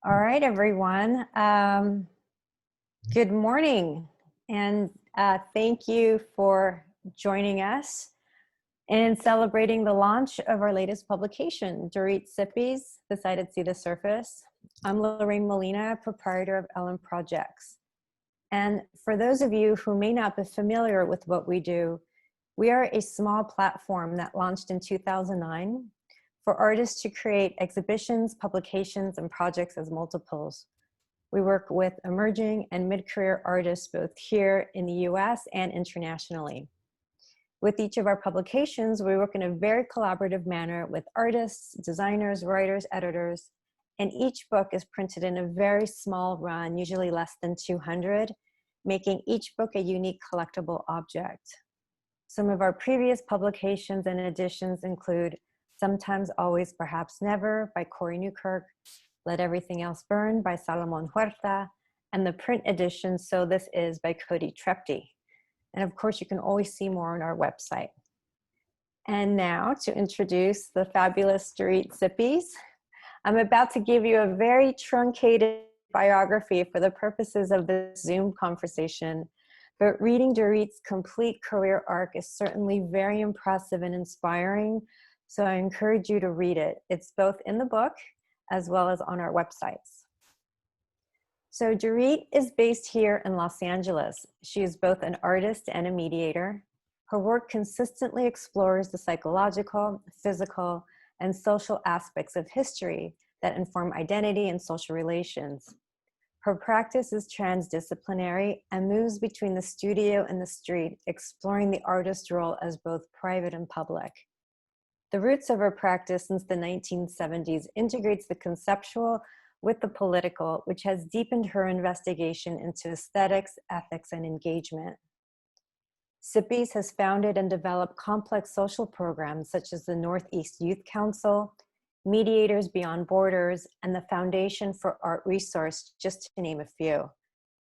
All right, everyone. Good morning, and thank you for joining us in celebrating the launch of our latest publication, Dorit Cypis, The Sighted See the Surface. I'm Lorraine Molina, proprietor of Ellen Projects. And for those of you who may not be familiar with what we do, we are a small platform that launched in 2009 for artists to create exhibitions, publications, and projects as multiples. We work with emerging and mid-career artists both here in the US and internationally. With each of our publications, we work in a very collaborative manner with artists, designers, writers, editors, and each book is printed in a very small run, usually less than 200, making each book a unique collectible object. Some of our previous publications and editions include Sometimes, Always, Perhaps Never by Corey Newkirk, Let Everything Else Burn by Salomon Huerta, and the print edition So This Is by Cody Trepti. And of course, you can always see more on our website. And now to introduce the fabulous Dorit Cypis. I'm about to give you a very truncated biography for the purposes of this Zoom conversation, but reading Dorit's complete career arc is certainly very impressive and inspiring, so I encourage you to read it. It's both in the book as well as on our websites. So Dorit is based here in Los Angeles. She is both an artist and a mediator. Her work consistently explores the psychological, physical, and social aspects of history that inform identity and social relations. Her practice is transdisciplinary and moves between the studio and the street, exploring the artist's role as both private and public. The roots of her practice since the 1970s integrates the conceptual with the political, which has deepened her investigation into aesthetics, ethics, and engagement. Cypis has founded and developed complex social programs such as the Northeast Youth Council, Mediators Beyond Borders, and the Foundation for Art Resource, just to name a few.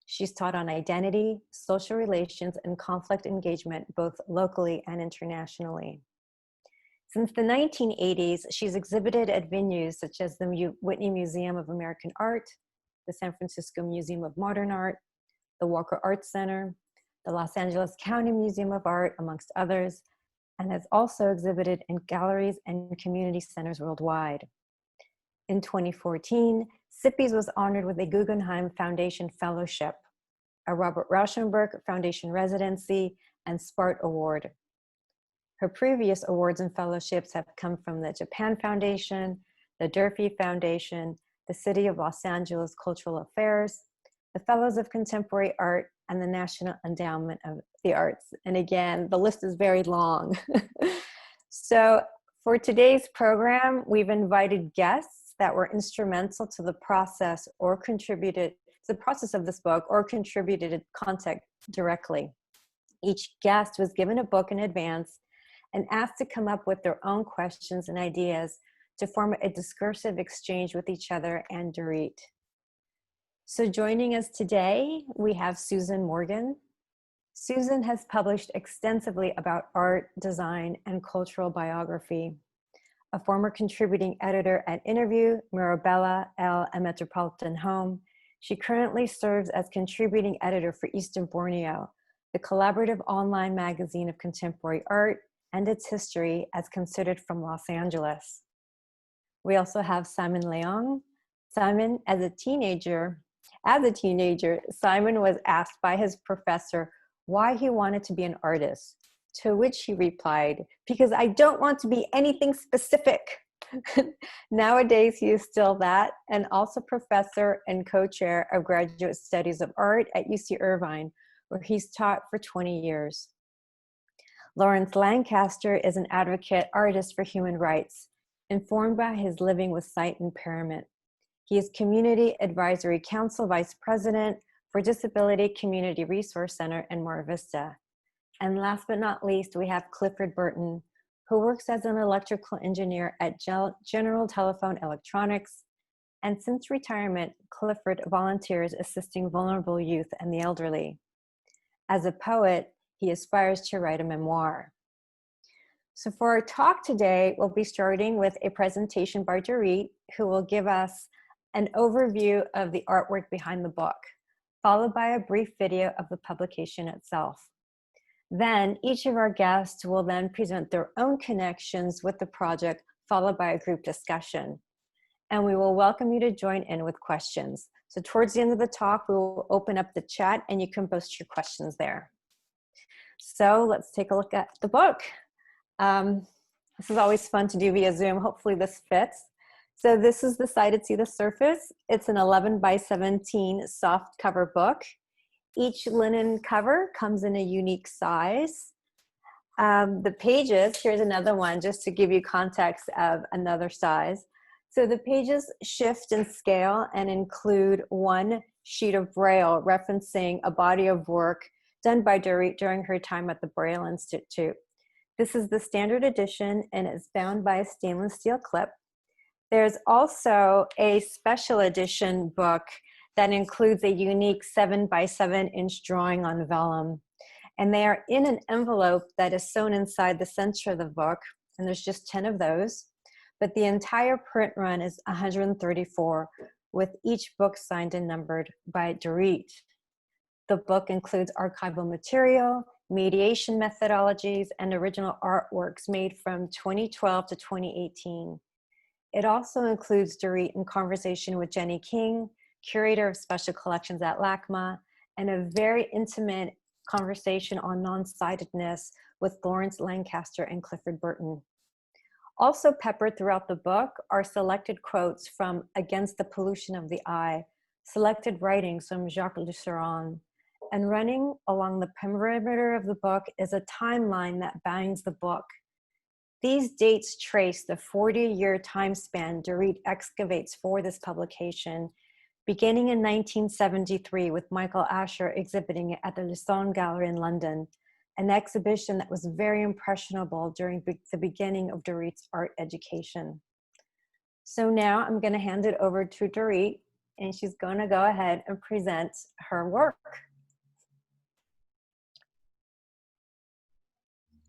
She's taught on identity, social relations, and conflict engagement, both locally and internationally. Since the 1980s, she's exhibited at venues such as the Whitney Museum of American Art, the San Francisco Museum of Modern Art, the Walker Art Center, the Los Angeles County Museum of Art, amongst others, and has also exhibited in galleries and community centers worldwide. In 2014, Cypis was honored with a Guggenheim Foundation Fellowship, a Robert Rauschenberg Foundation Residency, and SPART Award. Her previous awards and fellowships have come from the Japan Foundation, the Durfee Foundation, the City of Los Angeles Cultural Affairs, the Fellows of Contemporary Art, and the National Endowment of the Arts. And again, the list is very long. So for today's program, we've invited guests that were instrumental to the process or contributed to the process of this book or contributed content directly. Each guest was given a book in advance and asked to come up with their own questions and ideas to form a discursive exchange with each other and Dorit. So joining us today, we have Susan Morgan. Susan has published extensively about art, design, and cultural biography. A former contributing editor at Interview, Mirabella, Elle, and Metropolitan Home, she currently serves as contributing editor for Eastern Borneo, the collaborative online magazine of contemporary art and its history as considered from Los Angeles. We also have Simon Leung. Simon, as a teenager, Simon was asked by his professor why he wanted to be an artist, to which he replied, "Because I don't want to be anything specific." Nowadays, he is still that, and also professor and co-chair of graduate studies of art at UC Irvine, where he's taught for 20 years. Lawrence Lancaster is an advocate artist for human rights, informed by his living with sight impairment. He is Community Advisory Council Vice President for Disability Community Resource Center in Mar Vista. And last but not least, we have Clifford Burton, who works as an electrical engineer at General Telephone Electronics. And since retirement, Clifford volunteers assisting vulnerable youth and the elderly. As a poet, he aspires to write a memoir. So for our talk today, we'll be starting with a presentation by Dorit, who will give us an overview of the artwork behind the book, followed by a brief video of the publication itself. Then each of our guests will then present their own connections with the project, followed by a group discussion. And we will welcome you to join in with questions. So towards the end of the talk, we will open up the chat and you can post your questions there. So let's take a look at the book. This is always fun to do via Zoom. Hopefully this fits. So this is The Sighted See the Surface. It's an 11 by 17 soft cover book. Each linen cover comes in a unique size. The pages, here's another one just to give you context of another size. So the pages shift in scale and include one sheet of Braille referencing a body of work done by Dorit during her time at the Braille Institute. This is the standard edition and it's bound by a stainless steel clip. There's also a special edition book that includes a unique 7 by 7 inch drawing on vellum. And they are in an envelope that is sewn inside the center of the book, and there's just 10 of those. But the entire print run is 134, with each book signed and numbered by Dorit. The book includes archival material, mediation methodologies, and original artworks made from 2012 to 2018. It also includes Dorit in conversation with Jenny King, curator of special collections at LACMA, and a very intimate conversation on non-sightedness with Lancaster and Clifford Burton. Also peppered throughout the book are selected quotes from Against the Pollution of the Eye, selected writings from Jacques Lucéron, and running along the perimeter of the book is a timeline that binds the book. These dates trace the 40-year time span Dorit excavates for this publication, beginning in 1973 with Michael Asher exhibiting it at the Lucerne Gallery in London, an exhibition that was very impressionable during the beginning of Dorit's art education. So now I'm going to hand it over to Dorit, and she's going to go ahead and present her work.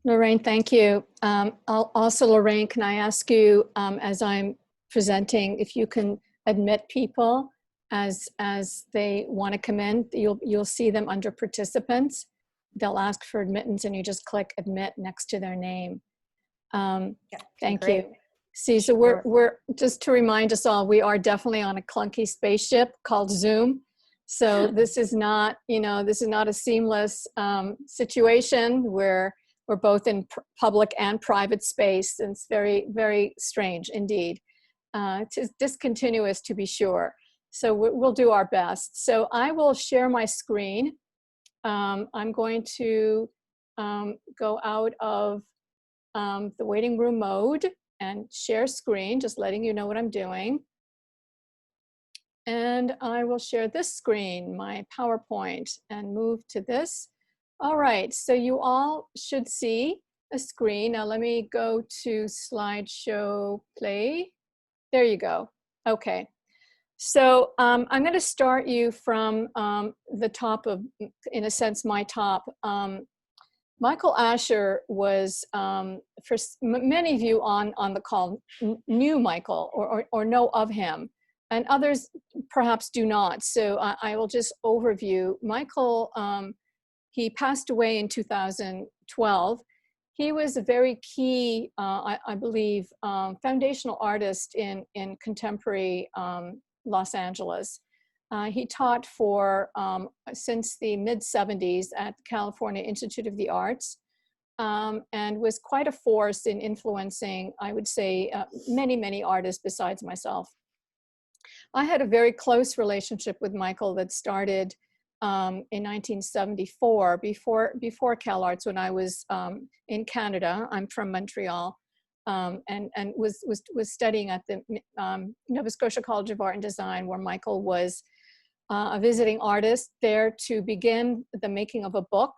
Lorraine, thank you. Lorraine, can I ask you, as I'm presenting, if you can admit people as they want to come in? You'll see them under participants. They'll ask for admittance, and you just click admit next to their name. Thank you. See, so we're just to remind us all, we are definitely on a clunky spaceship called Zoom. So this is not, this is not a seamless situation where we're both in public and private space. And it's very, very strange indeed. It's discontinuous to be sure. So we'll do our best. So I will share my screen. I'm going to go out of the waiting room mode and share screen, just letting you know what I'm doing. And I will share this screen, my PowerPoint, and move to this. All right, so you all should see a screen. Now let me go to slideshow play. There you go. Okay. So I'm going to start you from the top of, in a sense, my top. Michael Asher was, for many of you on the call, knew Michael or know of him, and others perhaps do not. So I will just overview. Michael, he passed away in 2012. He was a very key, I believe, foundational artist in contemporary Los Angeles. He taught for since the mid-70s at the California Institute of the Arts, and was quite a force in influencing, I would say, many, many artists besides myself. I had a very close relationship with Michael that started in 1974, before CalArts, when I was in Canada. I'm from Montreal. And was studying at the Nova Scotia College of Art and Design, where Michael was a visiting artist there to begin the making of a book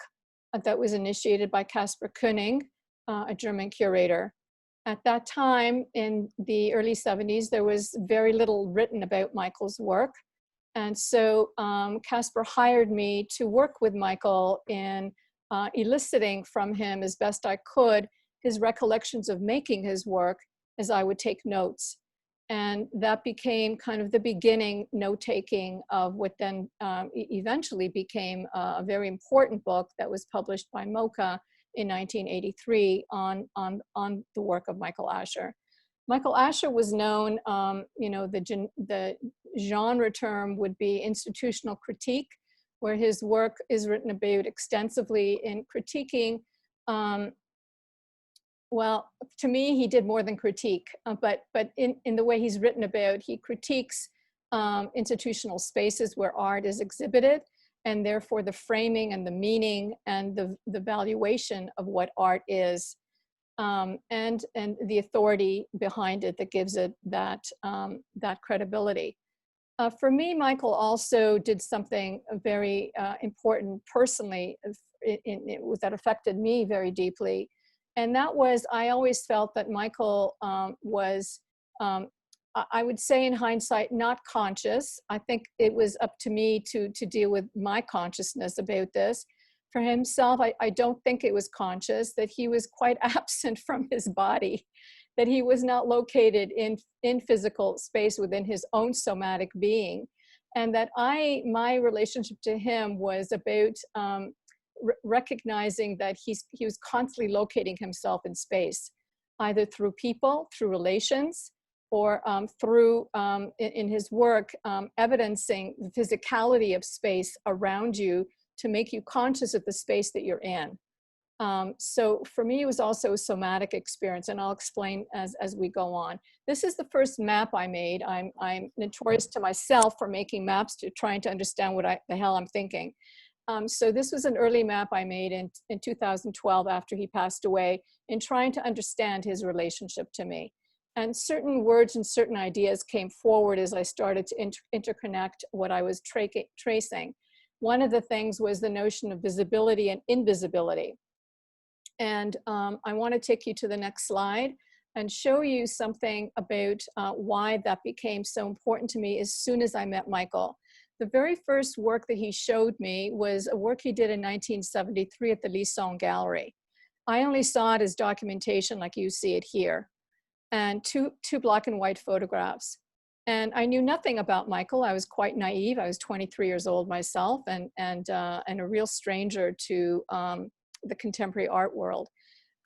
that was initiated by Caspar Koenig, a German curator. At that time, in the early 70s, there was very little written about Michael's work. And so Caspar hired me to work with Michael in eliciting from him as best I could his recollections of making his work, as I would take notes. And that became kind of the beginning note-taking of what then eventually became a very important book that was published by MoCA in 1983 on the work of Michael Asher. Michael Asher was known, the genre term would be institutional critique, where his work is written about extensively in critiquing. Well, to me, he did more than critique, but in the way he's written about, he critiques institutional spaces where art is exhibited, and therefore the framing and the meaning and the valuation of what art is, and the authority behind it that gives it that credibility. For me, Michael also did something very important personally that affected me very deeply. And that was, I always felt that Michael was, I would say in hindsight, not conscious. I think it was up to me to deal with my consciousness about this. For himself, I don't think it was conscious, that he was quite absent from his body, that he was not located in physical space within his own somatic being. And that my relationship to him was about recognizing that he was constantly locating himself in space, either through people, through relations, or through, in his work, evidencing the physicality of space around you to make you conscious of the space that you're in. So for me, it was also a somatic experience, and I'll explain as we go on. This is the first map I made. I'm notorious to myself for making maps to trying to understand what the hell I'm thinking. So this was an early map I made in 2012 after he passed away, in trying to understand his relationship to me. And certain words and certain ideas came forward as I started to interconnect what I was tracing. One of the things was the notion of visibility and invisibility. And I want to take you to the next slide and show you something about why that became so important to me as soon as I met Michael. The very first work that he showed me was a work he did in 1973 at the Lisson Gallery. I only saw it as documentation like you see it here, and two black and white photographs. And I knew nothing about Michael. I was quite naive. I was 23 years old myself, and a real stranger to the contemporary art world.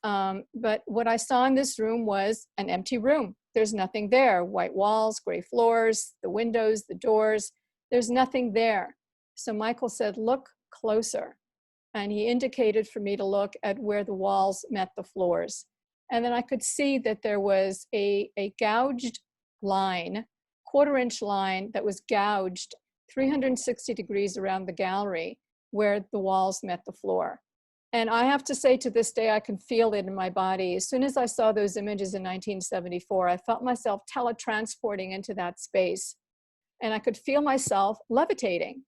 But what I saw in this room was an empty room. There's nothing there. White walls, gray floors, the windows, the doors. There's nothing there. So Michael said, look closer. And he indicated for me to look at where the walls met the floors. And then I could see that there was a gouged line, quarter-inch line that was gouged 360 degrees around the gallery where the walls met the floor. And I have to say, to this day, I can feel it in my body. As soon as I saw those images in 1974, I felt myself teletransporting into that space. And I could feel myself levitating.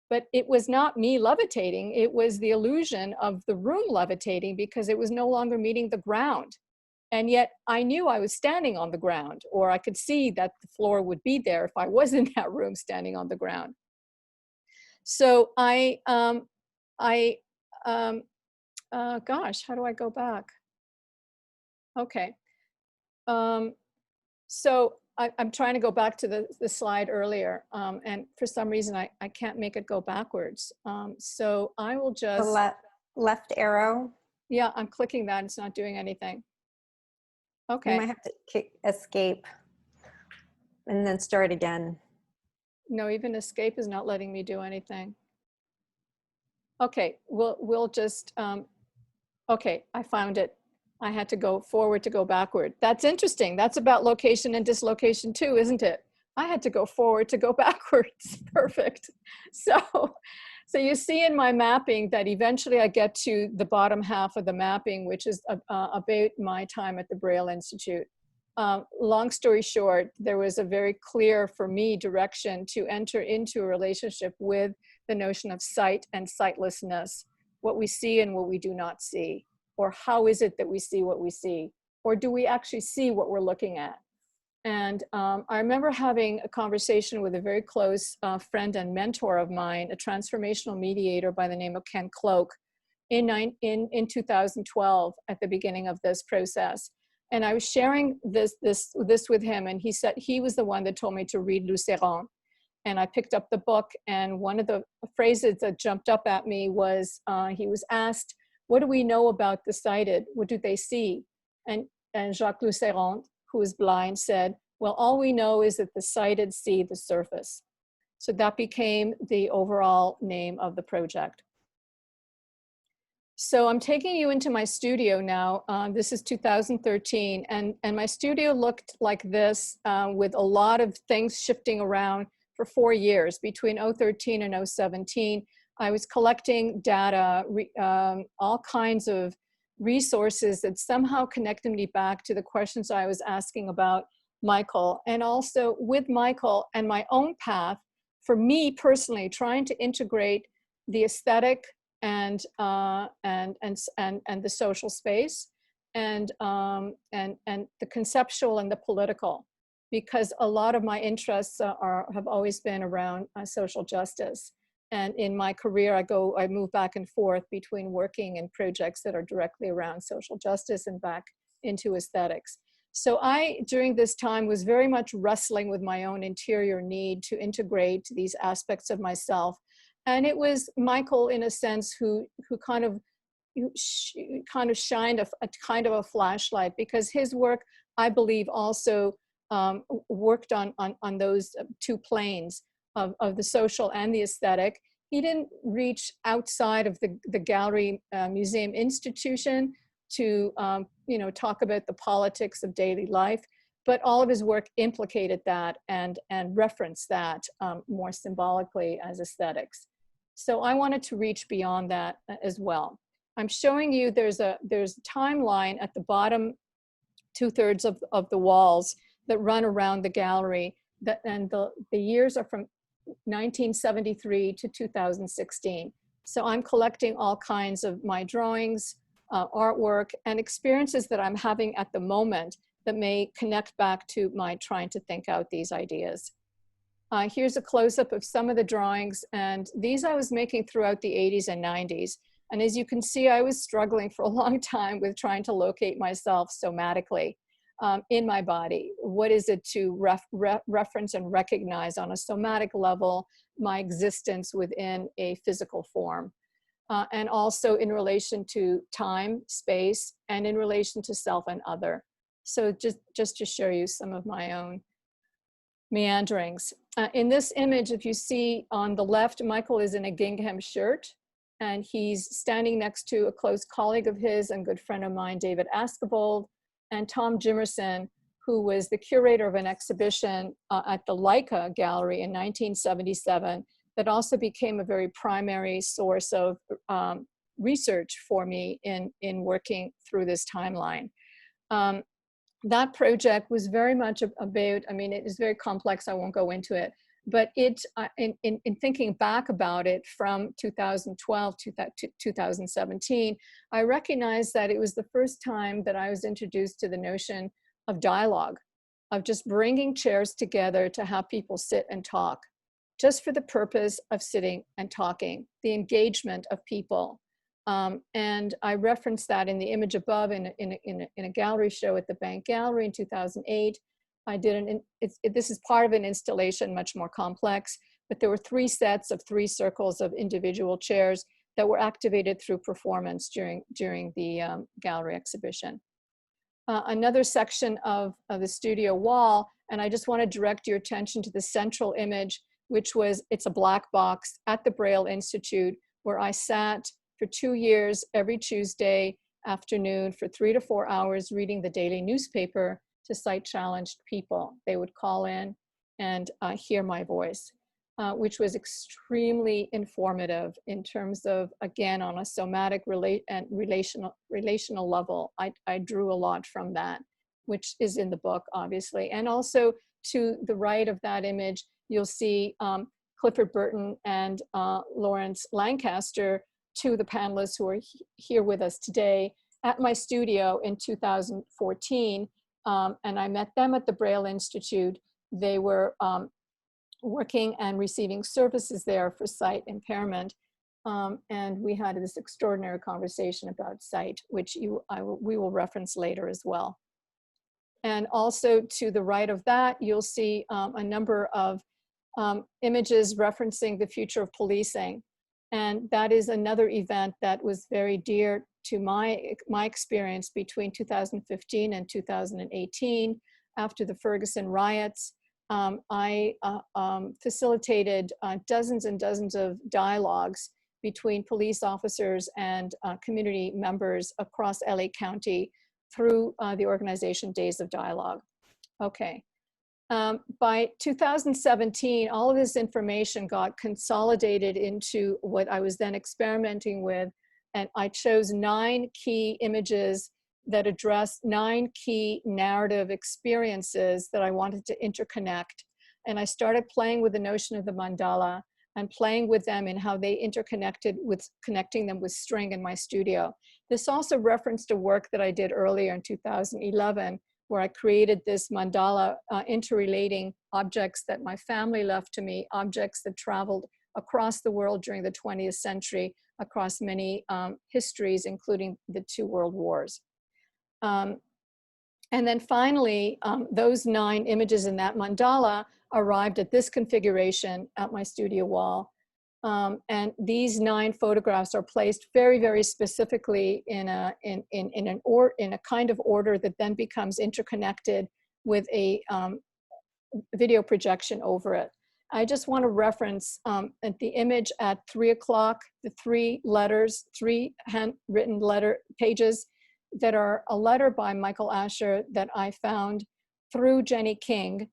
But it was not me levitating. It was the illusion of the room levitating, because it was no longer meeting the ground. And yet I knew I was standing on the ground, or I could see that the floor would be there if I was in that room standing on the ground. So gosh, how do I go back? Okay. So I'm trying to go back to the slide earlier, and for some reason I can't make it go backwards. So I will just... The left arrow. Yeah, I'm clicking that. It's not doing anything. Okay. You might have to escape and then start again. No, even escape is not letting me do anything. Okay, we'll just... okay, I found it. I had to go forward to go backward. That's interesting. That's about location and dislocation too, isn't it? I had to go forward to go backwards. Perfect. So you see in my mapping that eventually I get to the bottom half of the mapping, which is about my time at the Braille Institute. Long story short, there was a very clear, for me, direction to enter into a relationship with the notion of sight and sightlessness, what we see and what we do not see. Or how is it that we see what we see? Or do we actually see what we're looking at? And I remember having a conversation with a very close friend and mentor of mine, a transformational mediator by the name of Ken Cloak, in 2012 at the beginning of this process. And I was sharing this with him, and he said he was the one that told me to read Luceron. And I picked up the book, and one of the phrases that jumped up at me was, he was asked, what do we know about the sighted? What do they see? And Jacques Luceron, who is blind, said, well, all we know is that the sighted see the surface. So that became the overall name of the project. So I'm taking you into my studio now. This is 2013, and my studio looked like this, with a lot of things shifting around for 4 years. Between 2013 and 2017, I was collecting data, all kinds of resources that somehow connected me back to the questions I was asking about Michael, and also with Michael and my own path, for me personally, trying to integrate the aesthetic and the social space, and the conceptual and the political, because a lot of my interests have always been around social justice. And in my career, I move back and forth between working in projects that are directly around social justice and back into aesthetics. So I, during this time, was very much wrestling with my own interior need to integrate these aspects of myself. And it was Michael, in a sense, who kind of shined a kind of a flashlight, because his work, I believe, also worked on those two planes of the social and the aesthetic. He didn't reach outside of the gallery museum institution to talk about the politics of daily life, but all of his work implicated that and referenced that more symbolically as aesthetics. So I wanted to reach beyond that as well. I'm showing you there's a timeline at the bottom 2/3 of the walls that run around the gallery, and the years are from 1973 to 2016. So I'm collecting all kinds of my drawings, artwork, and experiences that I'm having at the moment that may connect back to my trying to think out these ideas. Here's a close-up of some of the drawings, and these I was making throughout the 80s and 90s. And as you can see, I was struggling for a long time with trying to locate myself somatically in my body. What is it to reference and recognize on a somatic level my existence within a physical form? And also in relation to time, space, and in relation to self and other. So just to show you some of my own meanderings. In this image, if you see on the left, Michael is in a gingham shirt, and he's standing next to a close colleague of his and good friend of mine, David Askevold, and Tom Jimerson, who was the curator of an exhibition at the Leica Gallery in 1977 that also became a very primary source of research for me in working through this timeline. That project was very much about, I mean, it is very complex, I won't go into it, but it, in thinking back about it from 2012 to 2017, I recognized that it was the first time that I was introduced to the notion of dialogue, of just bringing chairs together to have people sit and talk, just for the purpose of sitting and talking, the engagement of people. And I referenced that in the image above in a gallery show at the Bank Gallery in 2008. I did this is part of an installation, much more complex, but there were 3 sets of 3 circles of individual chairs that were activated through performance during the gallery exhibition. Another section of the studio wall, and I just want to direct your attention to the central image, which was, it's a black box at the Braille Institute, where I sat for 2 years every Tuesday afternoon for 3 to 4 hours reading the daily newspaper to sight-challenged people. They would call in and hear my voice, which was extremely informative in terms of, again, on a somatic and relational level. I drew a lot from that, which is in the book, obviously. And also to the right of that image, you'll see Clifford Burton and Lawrence Lancaster, 2 of the panelists who are here with us today, at my studio in 2014. And I met them at the Braille Institute. They were working and receiving services there for sight impairment. And we had this extraordinary conversation about sight, which we will reference later as well. And also to the right of that, you'll see a number of images referencing the future of policing. And that is another event that was very dear to my experience between 2015 and 2018. After the Ferguson riots, I facilitated dozens and dozens of dialogues between police officers and community members across LA County through the organization Days of Dialogue. Okay. By 2017, all of this information got consolidated into what I was then experimenting with, and I chose 9 key images that address 9 key narrative experiences that I wanted to interconnect. And I started playing with the notion of the mandala and playing with them and how they interconnected with connecting them with string in my studio. This also referenced a work that I did earlier in 2011, where I created this mandala interrelating objects that my family left to me, objects that traveled across the world during the 20th century, across many histories, including the 2 world wars. And then finally, those 9 images in that mandala arrived at this configuration at my studio wall. And these 9 photographs are placed very, very specifically in a kind of order that then becomes interconnected with a video projection over it. I just want to reference at the image at 3 o'clock, the 3 letters, 3 handwritten letter pages that are a letter by Michael Asher that I found through Jenny King,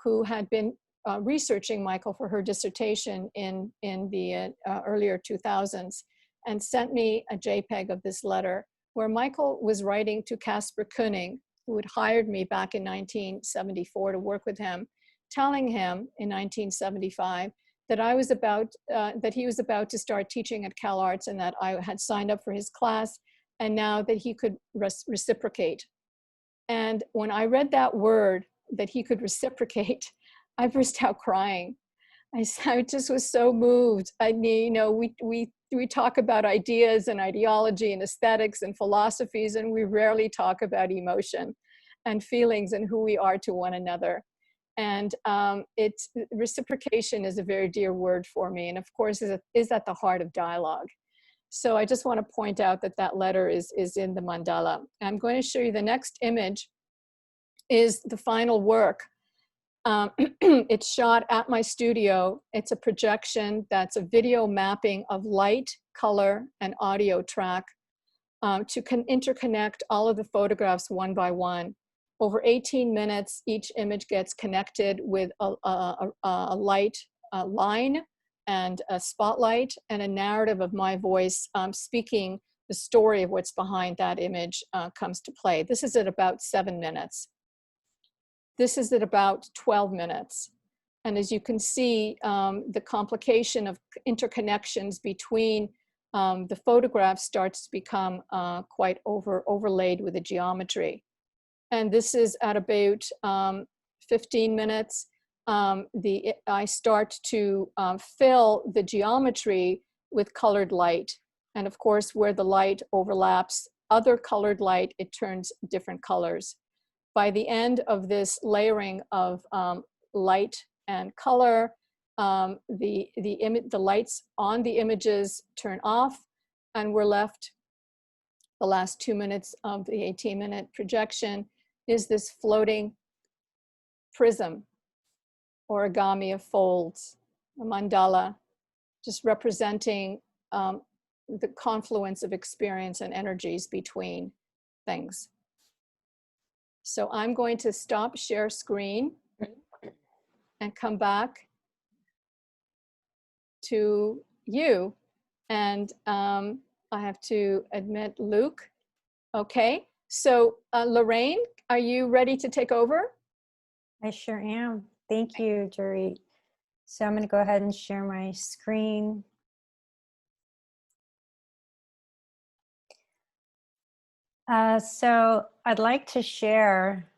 who had been researching Michael for her dissertation in the earlier 2000s, and sent me a JPEG of this letter where Michael was writing to Casper Koenig, who had hired me back in 1974 to work with him, telling him in 1975 that I was about, that he was about to start teaching at CalArts and that I had signed up for his class, and now that he could reciprocate. And when I read that word, that he could reciprocate, I burst out crying. I just was so moved. We talk about ideas and ideology and aesthetics and philosophies, and we rarely talk about emotion and feelings and who we are to one another. And reciprocation is a very dear word for me, and of course is at the heart of dialogue. So I just want to point out that that letter is in the mandala. I'm going to show you the next image is the final work. It's shot at my studio. It's a projection that's a video mapping of light, color, and audio track to interconnect all of the photographs one by one. Over 18 minutes, each image gets connected with a light line and a spotlight and a narrative of my voice speaking the story of what's behind that image comes to play. This is at about 7 minutes. This is at about 12 minutes. And as you can see, the complication of interconnections between the photographs starts to become quite overlaid with the geometry. And this is at about 15 minutes. I start to fill the geometry with colored light. And of course, where the light overlaps other colored light, it turns different colors. By the end of this layering of light and color, the lights on the images turn off, and we're left, the last 2 minutes of the 18-minute projection is this floating prism, origami of folds, a mandala, just representing the confluence of experience and energies between things. So I'm going to stop share screen and come back to you. And I have to admit Luke. Okay, so Lorraine, are you ready to take over? I sure am. Thank you, Dorit. So I'm going to go ahead and share my screen. So I'd like to share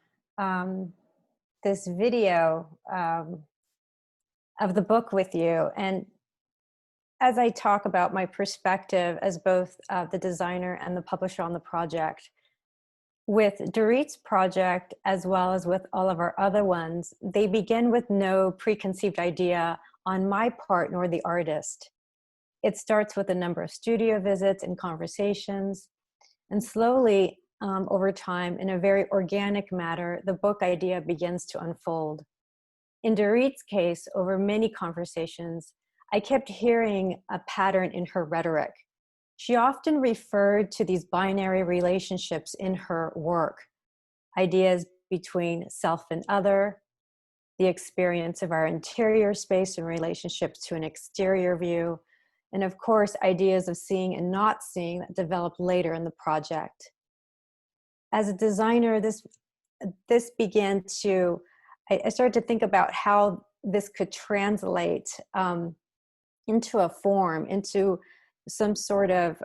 this video of the book with you. And as I talk about my perspective as both the designer and the publisher on the project, With Dorit's project, as well as with all of our other ones, they begin with no preconceived idea on my part nor the artist. It starts with a number of studio visits and conversations, and slowly, over time, in a very organic manner, the book idea begins to unfold. In Dorit's case, over many conversations, I kept hearing a pattern in her rhetoric. She often referred to these binary relationships in her work, ideas between self and other, the experience of our interior space in relationship to an exterior view, and of course, ideas of seeing and not seeing that develop later in the project. As a designer, this began to, I started to think about how this could translate into a form, into some sort of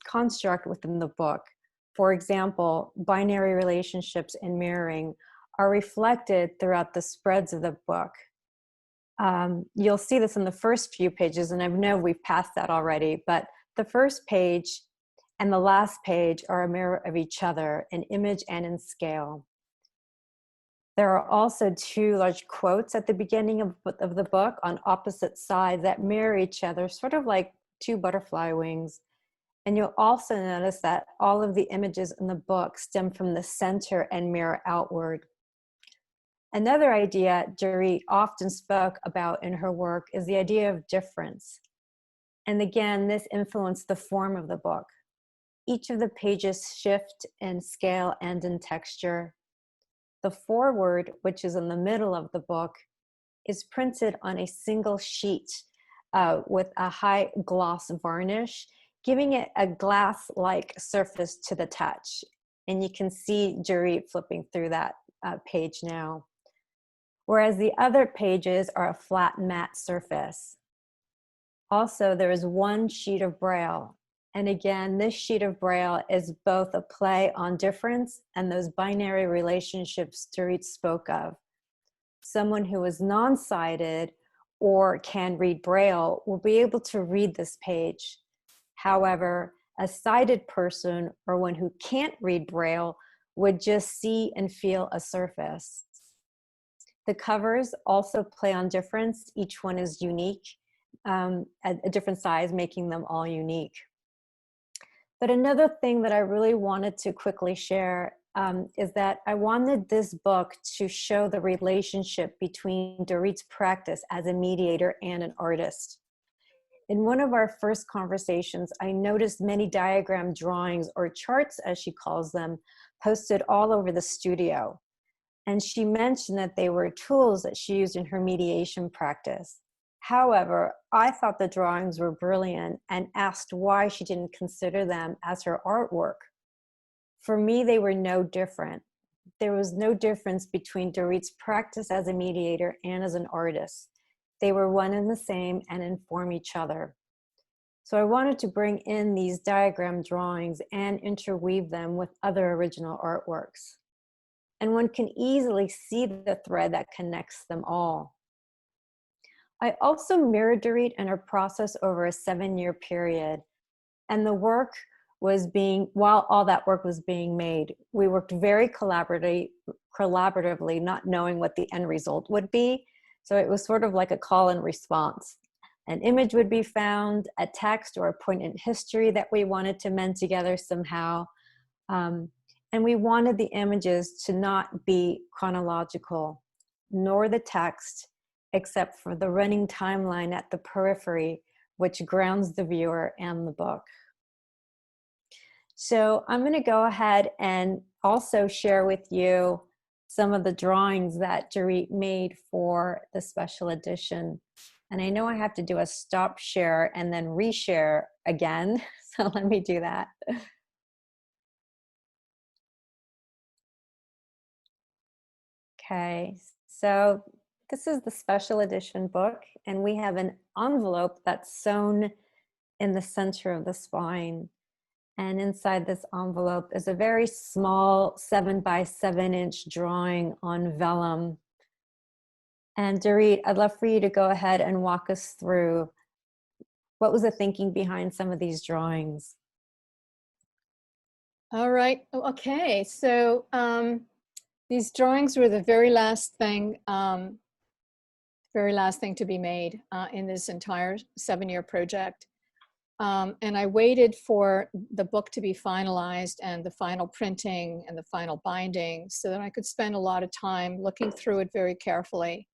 construct within the book. For example, binary relationships and mirroring are reflected throughout the spreads of the book. You'll see this in the first few pages, and I know we've passed that already, but the first page and the last page are a mirror of each other in image and in scale. There are also two large quotes at the beginning of the book on opposite sides that mirror each other, sort of like two butterfly wings. And you'll also notice that all of the images in the book stem from the center and mirror outward. Another idea Dorit often spoke about in her work is the idea of difference. And again, this influenced the form of the book. Each of the pages shift in scale and in texture. The foreword, which is in the middle of the book, is printed on a single sheet with a high gloss varnish, giving it a glass-like surface to the touch. And you can see Dorit flipping through that page now. Whereas the other pages are a flat matte surface. Also, there is one sheet of Braille. And again, this sheet of Braille is both a play on difference and those binary relationships Dorit spoke of. Someone who is non-sighted or can read Braille will be able to read this page. However, a sighted person or one who can't read Braille would just see and feel a surface. The covers also play on difference. Each one is unique, at a different size, making them all unique. But another thing that I really wanted to quickly share is that I wanted this book to show the relationship between Dorit's practice as a mediator and an artist. In one of our first conversations, I noticed many diagram drawings, or charts as she calls them, posted all over the studio. And she mentioned that they were tools that she used in her mediation practice. However, I thought the drawings were brilliant and asked why she didn't consider them as her artwork. For me, they were no different. There was no difference between Dorit's practice as a mediator and as an artist. They were one and the same and inform each other. So I wanted to bring in these diagram drawings and interweave them with other original artworks. And one can easily see the thread that connects them all. I also mirrored Dorit and her process over a 7-year period. And the work was while all that work was being made, we worked very collaboratively, not knowing what the end result would be. So it was sort of like a call and response. An image would be found, a text or a point in history that we wanted to mend together somehow. And we wanted the images to not be chronological, nor the text, except for the running timeline at the periphery, which grounds the viewer and the book. So I'm going to go ahead and also share with you some of the drawings that Dorit made for the special edition. And I know I have to do a stop share and then reshare again, so let me do that. Okay, so this is the special edition book, and we have an envelope that's sewn in the center of the spine. And inside this envelope is a very small 7 by 7 inch drawing on vellum. And Dorit, I'd love for you to go ahead and walk us through what was the thinking behind some of these drawings. All right. Okay. So these drawings were the very last thing to be made in this entire 7-year project. And I waited for the book to be finalized and the final printing and the final binding so that I could spend a lot of time looking through it very carefully.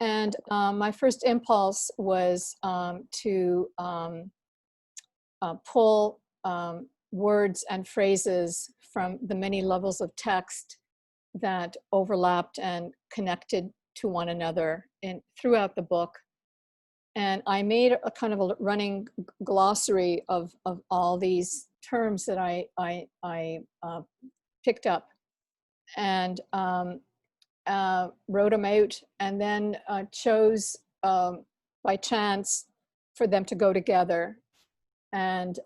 And my first impulse was to pull words and phrases from the many levels of text that overlapped and connected to one another throughout the book. And I made a kind of a running glossary of all these terms that I picked up and wrote them out, and then chose by chance for them to go together and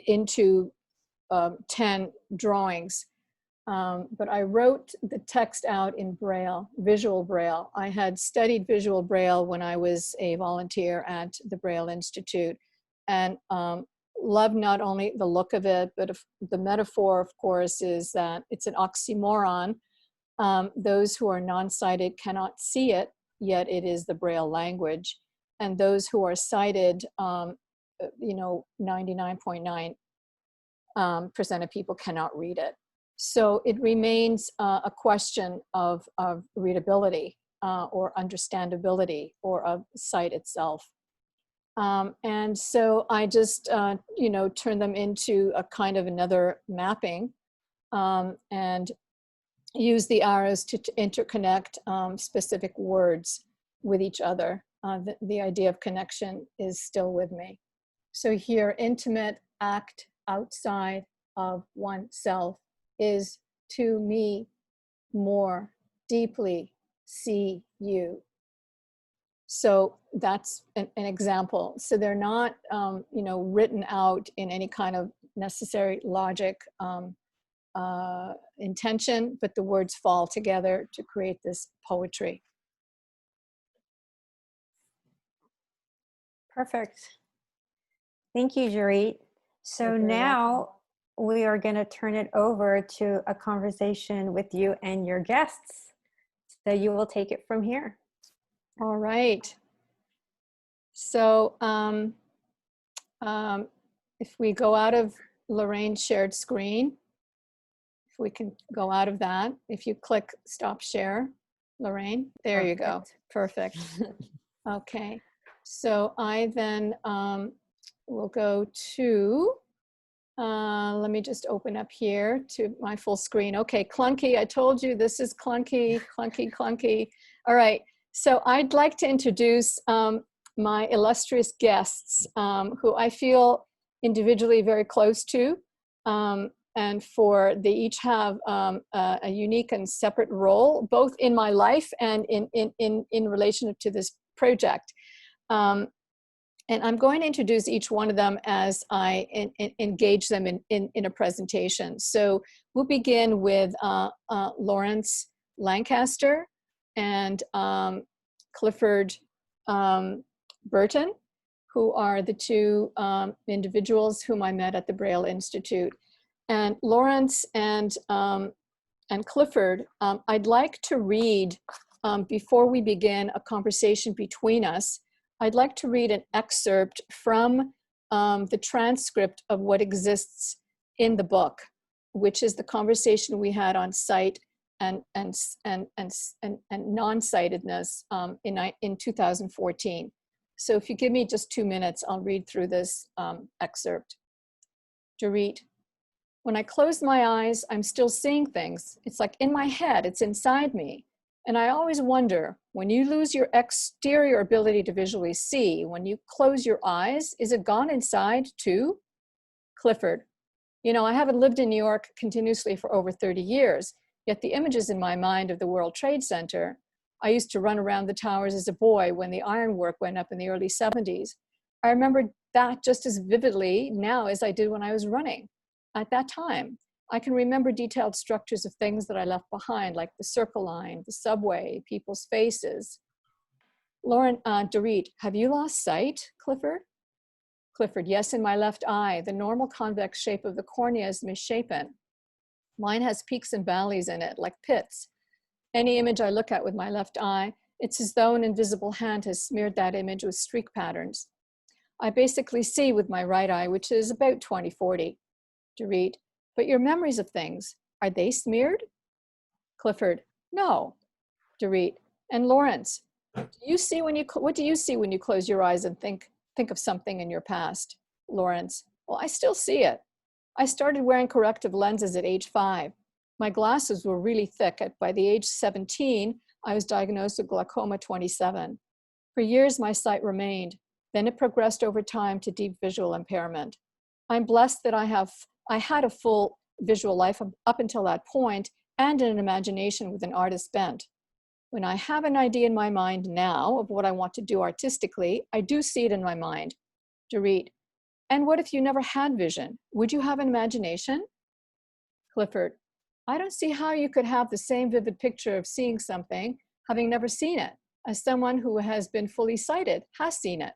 into 10 drawings. But I wrote the text out in Braille, visual Braille. I had studied visual Braille when I was a volunteer at the Braille Institute, and loved not only the look of it, but the metaphor, of course, is that it's an oxymoron. Those who are non-sighted cannot see it, yet it is the Braille language. And those who are sighted, 99.9% of people cannot read it. So it remains a question of readability or understandability or of sight itself. And so I just, turned them into a kind of another mapping and use the arrows to interconnect specific words with each other. The idea of connection is still with me. So here, intimate act outside of oneself is to me more deeply see you. So that's an example. So they're not, written out in any kind of necessary logic intention, but the words fall together to create this poetry. Perfect. Thank you, Dorit. So You're very now we are going to turn it over to a conversation with you and your guests. So you will take it from here. All right. So if we go out of Lorraine's shared screen, if we can go out of that, if you click stop share, Lorraine, there you go. Perfect. Okay. So I then will go to, let me just open up here to my full screen. Okay, clunky. I told you this is clunky, clunky, clunky. All right. So I'd like to introduce my illustrious guests who I feel individually very close to. And they each have a unique and separate role, both in my life and in relation to this project. And I'm going to introduce each one of them as I engage them in a presentation. So we'll begin with Lawrence Lancaster and Clifford Burton, who are the two individuals whom I met at the Braille Institute. And Lawrence and Clifford, I'd like to read, before we begin a conversation between us, I'd like to read an excerpt from the transcript of what exists in the book, which is the conversation we had on sight and non-sightedness in 2014. So if you give me just 2 minutes, I'll read through this excerpt. Dorit, when I close my eyes, I'm still seeing things. It's like in my head, it's inside me. And I always wonder, when you lose your exterior ability to visually see, when you close your eyes, is it gone inside too? Clifford, I haven't lived in New York continuously for over 30 years, yet the images in my mind of the World Trade Center, I used to run around the towers as a boy when the ironwork went up in the early 70s. I remember that just as vividly now as I did when I was running. At that time, I can remember detailed structures of things that I left behind, like the Circle Line, the subway, people's faces. Dorit, have you lost sight, Clifford? Clifford, yes, in my left eye. The normal convex shape of the cornea is misshapen. Mine has peaks and valleys in it, like pits. Any image I look at with my left eye, it's as though an invisible hand has smeared that image with streak patterns. I basically see with my right eye, which is about 20/40. Dorit, but your memories of things, are they smeared? Clifford, no. Dorit, and Lawrence, what do you see when you close your eyes and think of something in your past? Lawrence, well, I still see it. I started wearing corrective lenses at age 5. My glasses were really thick. By the age 17, I was diagnosed with glaucoma 27. For years, my sight remained. Then it progressed over time to deep visual impairment. I'm blessed that I had a full visual life up until that point and an imagination with an artist's bent. When I have an idea in my mind now of what I want to do artistically, I do see it in my mind. Dorit, and what if you never had vision? Would you have an imagination? Clifford, I don't see how you could have the same vivid picture of seeing something, having never seen it, as someone who has been fully sighted has seen it.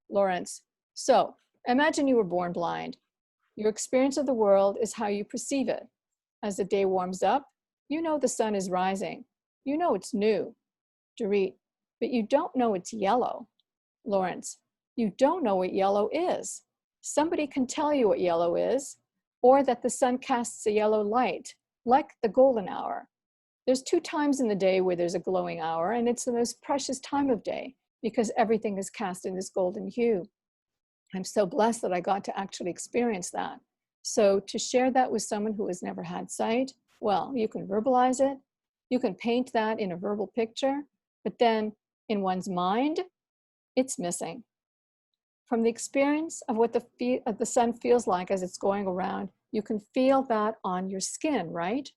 Lawrence, so imagine you were born blind. Your experience of the world is how you perceive it. As the day warms up, you know the sun is rising. You know it's new. Dorit, but you don't know it's yellow. Lawrence, you don't know what yellow is. Somebody can tell you what yellow is, or that the sun casts a yellow light, like the golden hour. There's 2 times in the day where there's a glowing hour, and it's the most precious time of day because everything is cast in this golden hue. I'm so blessed that I got to actually experience that. So to share that with someone who has never had sight, well, you can verbalize it, you can paint that in a verbal picture, but then in one's mind, it's missing. From the experience of what the sun feels like as it's going around, you can feel that on your skin, right?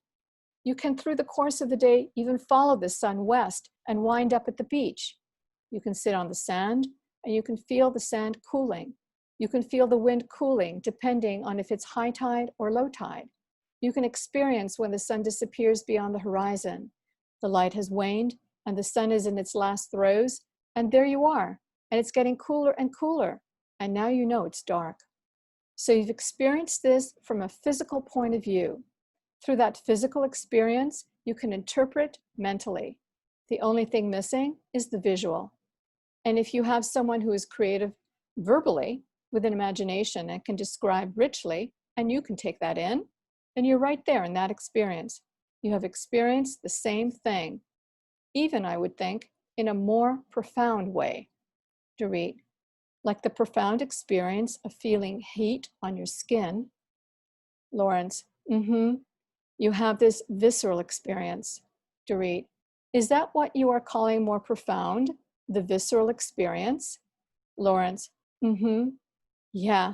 You can, through the course of the day, even follow the sun west and wind up at the beach. You can sit on the sand and you can feel the sand cooling. You can feel the wind cooling depending on if it's high tide or low tide. You can experience when the sun disappears beyond the horizon. The light has waned and the sun is in its last throes, and there you are, and it's getting cooler and cooler, and now you know it's dark. So you've experienced this from a physical point of view. Through that physical experience, you can interpret mentally. The only thing missing is the visual. And if you have someone who is creative verbally with an imagination and can describe richly, and you can take that in, then you're right there in that experience. You have experienced the same thing, even, I would think, in a more profound way. Dorit, like the profound experience of feeling heat on your skin. Lawrence, you have this visceral experience. Dorit, is that what you are calling more profound, the visceral experience? Lawrence, yeah,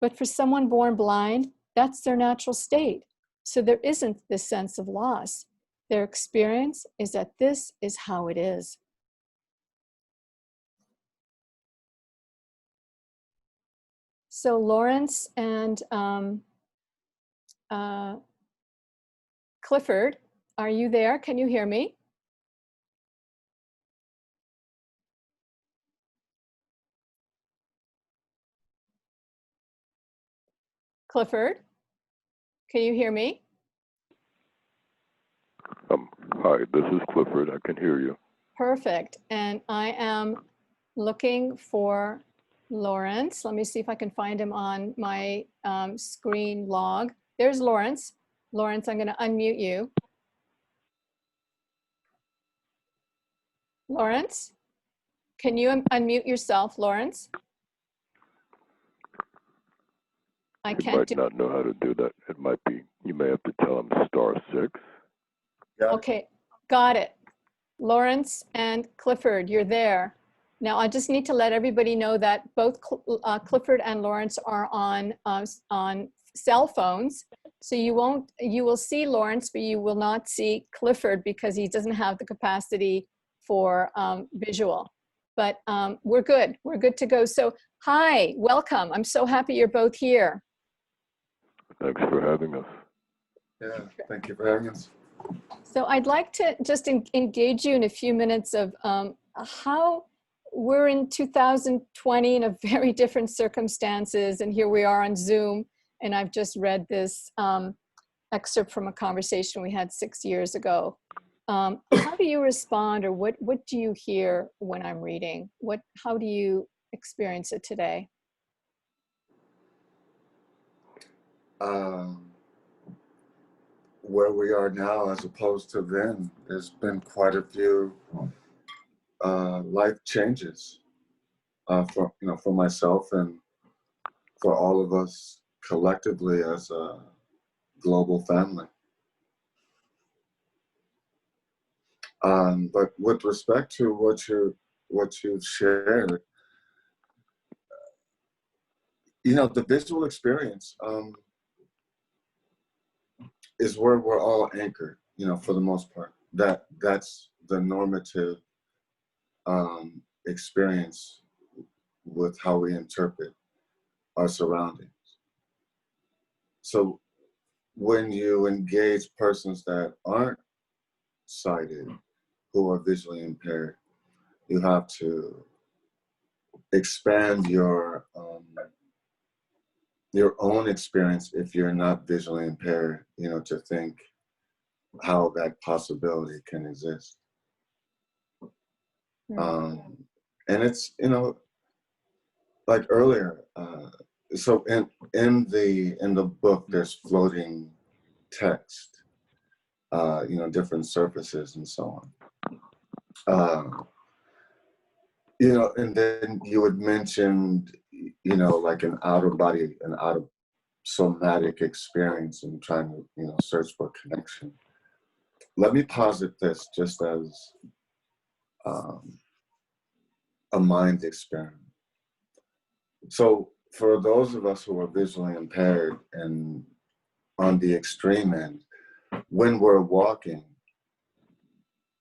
but for someone born blind, that's their natural state. So there isn't this sense of loss. Their experience is that this is how it is. So Lawrence and Clifford, are you there? Can you hear me? Clifford, can you hear me? Hi, this is Clifford. I can hear you. Perfect. And I am looking for Lawrence. Let me see if I can find him on my screen log. There's Lawrence. Lawrence, I'm going to unmute you. Lawrence, can you unmute yourself, Lawrence? I can't You might not know how to do that. It might be, you may have to tell him *6. Yeah. Okay, got it. Lawrence and Clifford, you're there. Now I just need to let everybody know that both Clifford and Lawrence are on cell phones. So you will see Lawrence, but you will not see Clifford because he doesn't have the capacity for visual. But we're good to go. So hi, welcome. I'm so happy you're both here. Thanks for having us. Yeah, thank you for having us. So I'd like to just engage you in a few minutes of we're in 2020 in a very different circumstances, and here we are on Zoom, and I've just read this excerpt from a conversation we had 6 years ago. How do you respond, or what do you hear when I'm reading? How do you experience it today? Where we are now as opposed to then, there's been quite a few life changes for myself and for all of us collectively as a global family. But with respect to what you've shared, the visual experience is where we're all anchored, for the most part. That's the normative experience with how we interpret our surroundings. So when you engage persons that aren't sighted, who are visually impaired, you have to expand your own experience if you're not visually impaired, to think how that possibility can exist. And it's, like earlier, so in the book, there's floating text, different surfaces and so on. And then you had mentioned, like an out of somatic experience and trying to, search for connection. Let me posit this just as a mind experiment. So for those of us who are visually impaired and on the extreme end, when we're walking,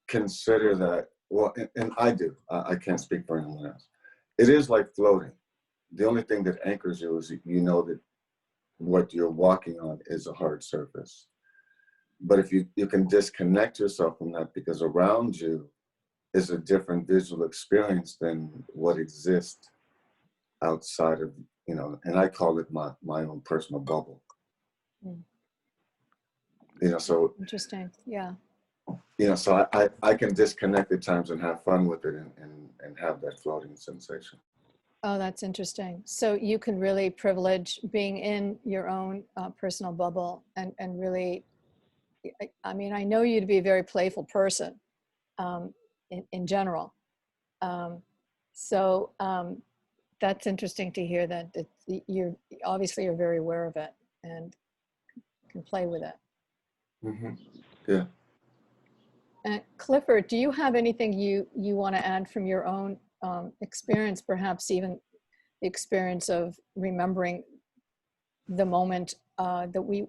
consider that, well, and I do, I can't speak for anyone else. It is like floating. The only thing that anchors you is that what you're walking on is a hard surface. But if you can disconnect yourself from that, because around you is a different visual experience than what exists outside of, and I call it my own personal bubble. So interesting. Yeah. So I can disconnect at times and have fun with it and have that floating sensation. Oh, that's interesting. So you can really privilege being in your own personal bubble and really, I mean, I know you to be a very playful person in general. So that's interesting to hear that you're very aware of it and can play with it. Mm-hmm. Yeah. Clifford, do you have anything you want to add from your own experience, perhaps even the experience of remembering the moment that we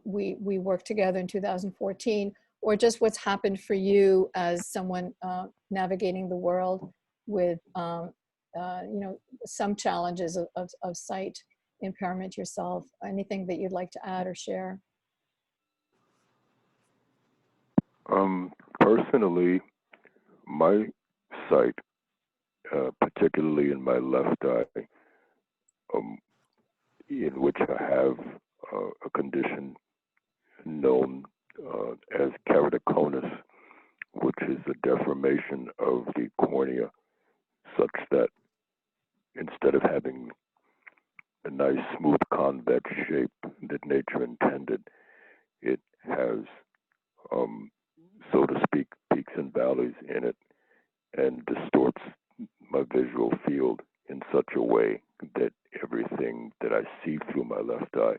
worked together in 2014, or just what's happened for you as someone navigating the world with some challenges of sight impairment yourself? Anything that you'd like to add or share? Personally, my sight, particularly in my left eye, in which I have a condition known as keratoconus, which is a deformation of the cornea, such that instead of having a nice smooth convex shape that nature intended, it has, so to speak, peaks and valleys in it, and distorts my visual field in such a way that everything that I see through my left eye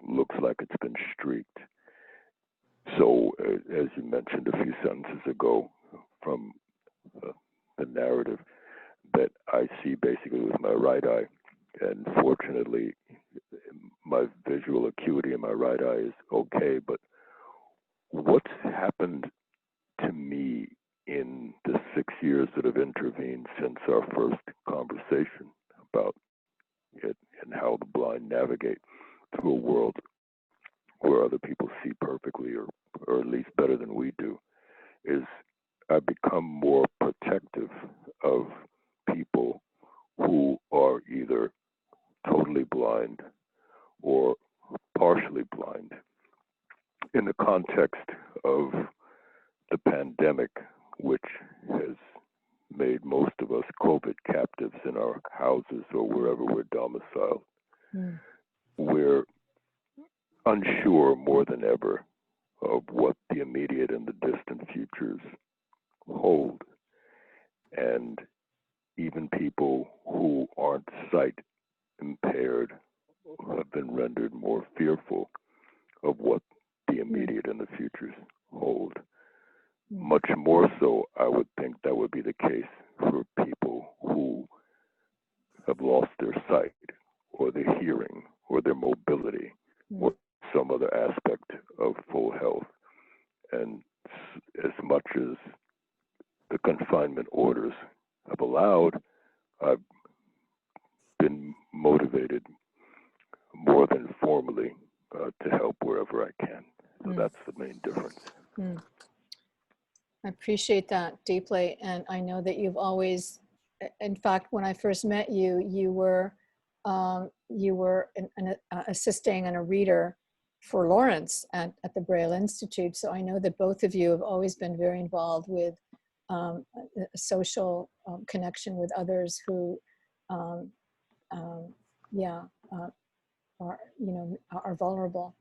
looks like it's been streaked. So, as you mentioned a few sentences ago from the narrative, that I see basically with my right eye, and fortunately, my visual acuity in my right eye is okay, but what's happened to me in the 6 years that have intervened since our first conversation about it and how the blind navigate through a world where other people see perfectly, or at least better than we do, is I've become more protective of people made most of us COVID captives in our houses or wherever we're domiciled. Mm. We're unsure more than ever of what the immediate and the distant futures hold. And even people who aren't sight impaired have been rendered more fearful of what the immediate and the futures hold. Much more so, I would think that would be the case for people who have lost their sight or their hearing or their mobility or some other aspect of full health. And as much as the confinement orders have allowed, I've been motivated more than formally to help wherever I can. So that's the main difference. I appreciate that deeply. And I know that you've always, in fact, when I first met you, you were assisting and a reader for Lawrence at the Braille Institute. So I know that both of you have always been very involved with a social connection with others who, are vulnerable.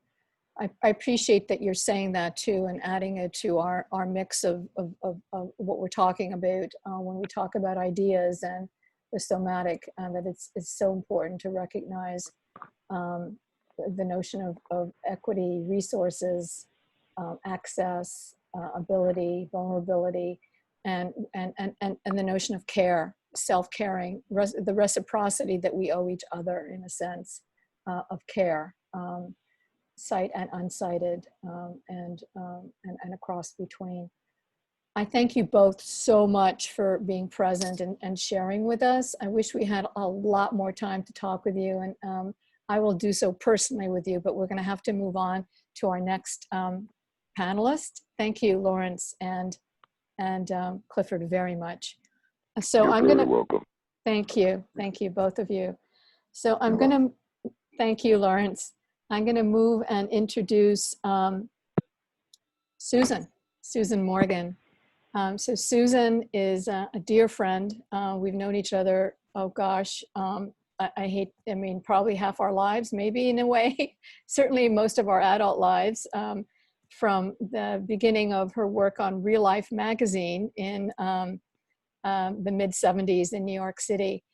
I appreciate that you're saying that too, and adding it to our mix of what we're talking about when we talk about ideas and the somatic, and that it's so important to recognize the notion of equity, resources, access, ability, vulnerability, and the notion of care, self-caring, the reciprocity that we owe each other in a sense of care. Sight and unsighted, and a cross between. I thank you both so much for being present and sharing with us. I wish we had a lot more time to talk with you, and I will do so personally with you, but we're going to have to move on to our next panelist. Thank you, Lawrence and Clifford, very much. So You're I'm going to welcome. Thank you, both of you. So I'm going to thank you, Lawrence. I'm going to move and introduce Susan Morgan. So Susan is a dear friend. We've known each other, oh gosh, I mean, probably half our lives, maybe in a way, certainly most of our adult lives, from the beginning of her work on Real Life magazine in the mid-70s in New York City.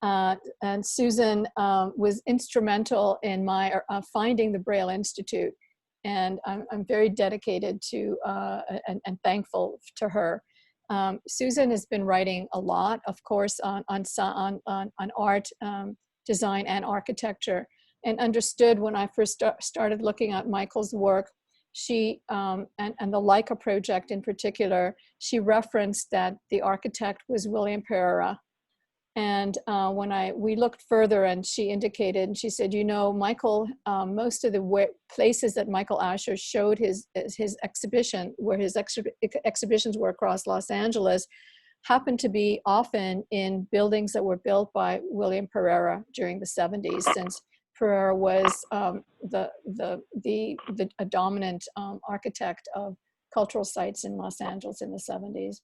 And Susan was instrumental in my finding the Braille Institute, and I'm very dedicated to and thankful to her. Susan has been writing a lot, of course, on art, design, and architecture, and understood when I first started looking at Michael's work. She and the Leica project in particular, she referenced that the architect was William Pereira. And when we looked further, and she indicated, and she said, you know, Michael, most of the places that Michael Asher showed his exhibition, where his exhibitions were across Los Angeles, happened to be often in buildings that were built by William Pereira during the 70s, since Pereira was a dominant architect of cultural sites in Los Angeles in the 70s.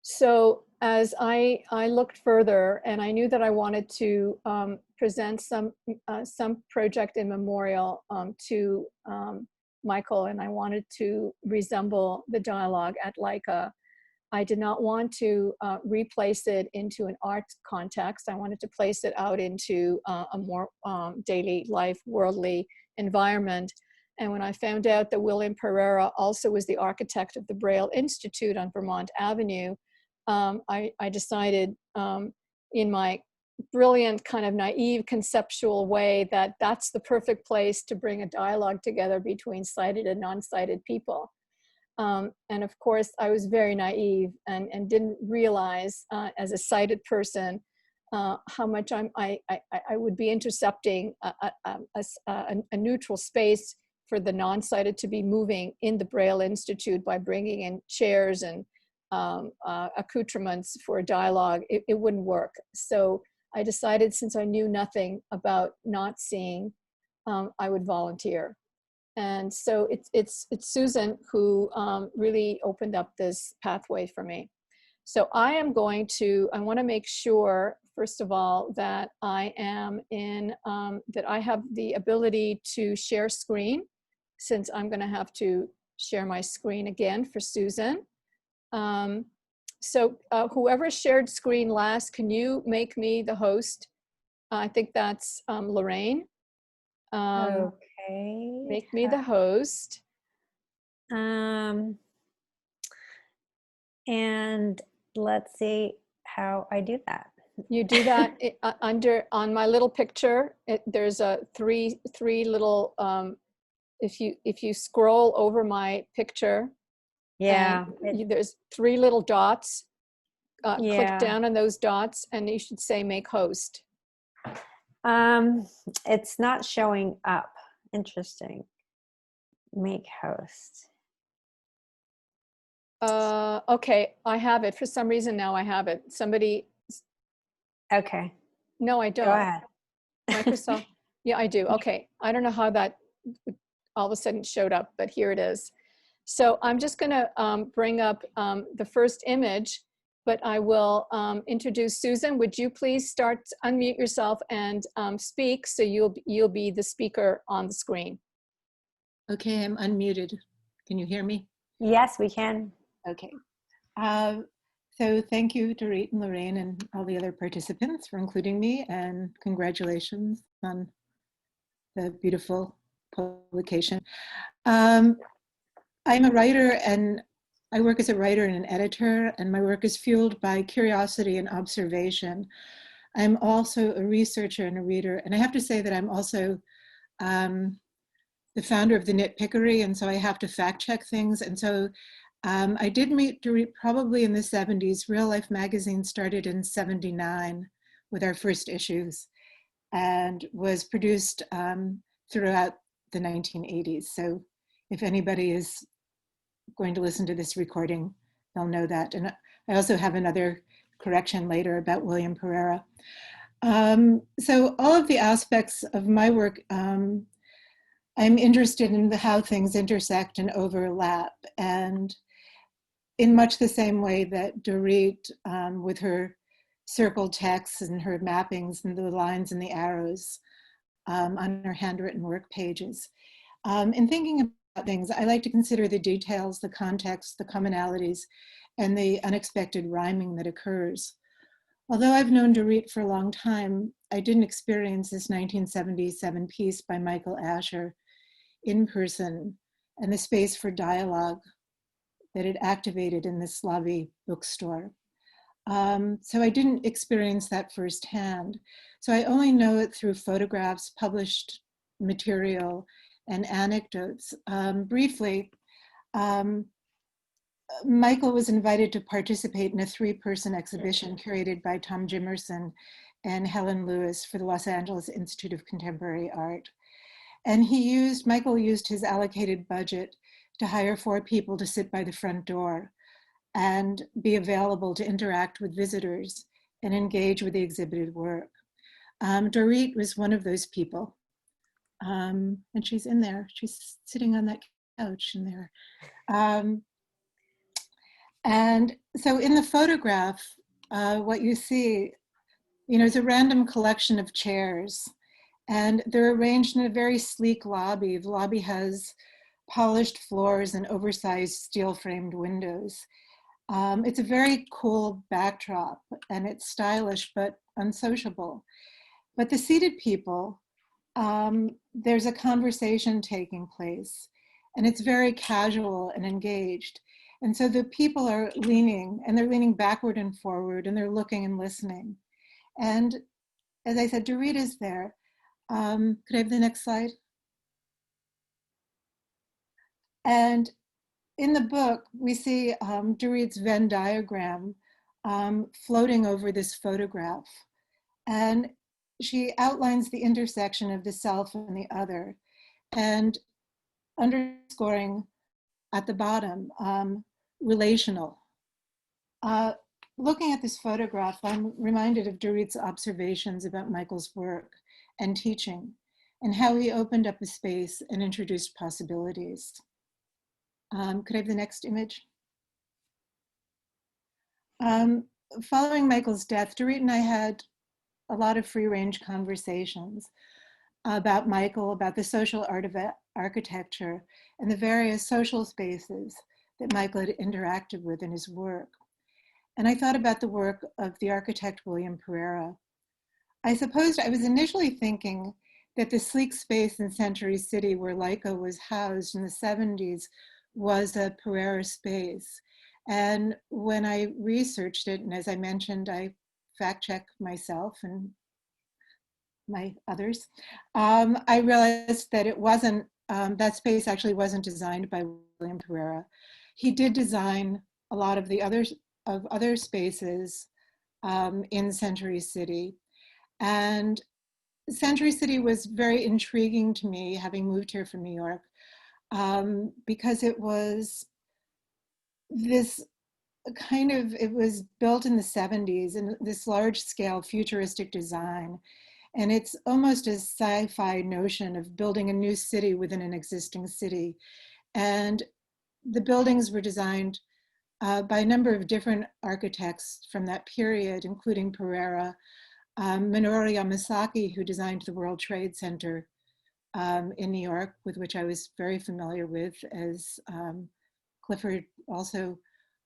So as I looked further, and I knew that I wanted to present some project in memorial to Michael, and I wanted to resemble the dialogue at Leica. I did not want to replace it into an art context. I wanted to place it out into a more daily life, worldly environment. And when I found out that William Pereira also was the architect of the Braille Institute on Vermont Avenue, I decided in my brilliant kind of naive conceptual way that that's the perfect place to bring a dialogue together between sighted and non-sighted people. And of course, I was very naive and didn't realize as a sighted person how much I would be intercepting a neutral space for the non-sighted to be moving in the Braille Institute by bringing in chairs and accoutrements for a dialogue. It wouldn't work. So I decided, since I knew nothing about not seeing, I would volunteer. And so it's Susan who really opened up this pathway for me. So I want to make sure, first of all, that I am that I have the ability to share screen, since I'm going to have to share my screen again for Susan. So whoever shared screen last, can you make me the host? I think that's Lorraine. Okay. Make me the host. And let's see how I do that. You do that on my little picture. There's a three little. If you scroll over my picture, Yeah. there's 3 little dots. Yeah. Click down on those dots, and you should say "Make host." It's not showing up. Interesting. Make host. Okay, I have it. For some reason now I have it. Somebody. Okay. No, I don't. Go ahead. Microsoft. Yeah, I do. Okay. I don't know how that all of a sudden showed up, but here it is. So I'm just going to bring up the first image, but I will introduce Susan. Would you please unmute yourself and speak, so you'll be the speaker on the screen. Okay, I'm unmuted. Can you hear me? Yes, we can. Okay. So thank you, Dorit and Lorraine and all the other participants for including me, and congratulations on the beautiful publication. I'm a writer, and I work as a writer and an editor, and my work is fueled by curiosity and observation. I'm also a researcher and a reader, and I have to say that I'm also the founder of the Nitpickery, and so I have to fact check things. And so I did meet Dorit probably in the 70s. Real Life magazine started in 79 with our first issues, and was produced throughout the 1980s. So if anybody is going to listen to this recording, they'll know that. And I also have another correction later about William Pereira. So all of the aspects of my work, I'm interested in how things intersect and overlap. And in much the same way that Dorit, with her circled texts and her mappings and the lines and the arrows on her handwritten work pages. In thinking about things, I like to consider the details, the context, the commonalities, and the unexpected rhyming that occurs. Although I've known Dorit for a long time, I didn't experience this 1977 piece by Michael Asher in person, and the space for dialogue that it activated in the Slavi bookstore. So I didn't experience that firsthand. So I only know it through photographs, published material, and anecdotes. Briefly, Michael was invited to participate in a 3-person exhibition curated by Tom Jimerson and Helen Lewis for the Los Angeles Institute of Contemporary Art. And Michael used his allocated budget to hire 4 people to sit by the front door and be available to interact with visitors and engage with the exhibited work. Dorit was one of those people. And she's in there. She's sitting on that couch in there. And so in the photograph, what you see, is a random collection of chairs, and they're arranged in a very sleek lobby. The lobby has polished floors and oversized steel-framed windows. It's a very cool backdrop, and it's stylish but unsociable. But the seated people, there's a conversation taking place, and it's very casual and engaged. And so the people are leaning, and they're leaning backward and forward, and they're looking and listening. And as I said, Dorit is there. Could I have the next slide? And in the book, we see Dorit's Venn diagram floating over this photograph. And she outlines the intersection of the self and the other, and underscoring at the bottom, relational. Looking at this photograph, I'm reminded of Dorit's observations about Michael's work and teaching. and how he opened up a space and introduced possibilities. Could I have the next image? Following Michael's death, Dorit and I had a lot of free-range conversations about Michael, about the social art of architecture, and the various social spaces that Michael had interacted with in his work. And I thought about the work of the architect William Pereira. I suppose I was initially thinking that the sleek space in Century City where Leica was housed in the 70s was a Pereira space. And when I researched it, and as I mentioned, I fact-checked myself and my others, I realized that it wasn't, that space actually wasn't designed by William Pereira. He did design a lot of the other spaces in Century City. And Century City was very intriguing to me, having moved here from New York, because it was this kind of, it was built in the 70s in this large scale futuristic design. And it's almost a sci-fi notion of building a new city within an existing city. And the buildings were designed by a number of different architects from that period, including Pereira, Minoru Yamasaki, who designed the World Trade Center in New York, with which I was very familiar with, as Clifford also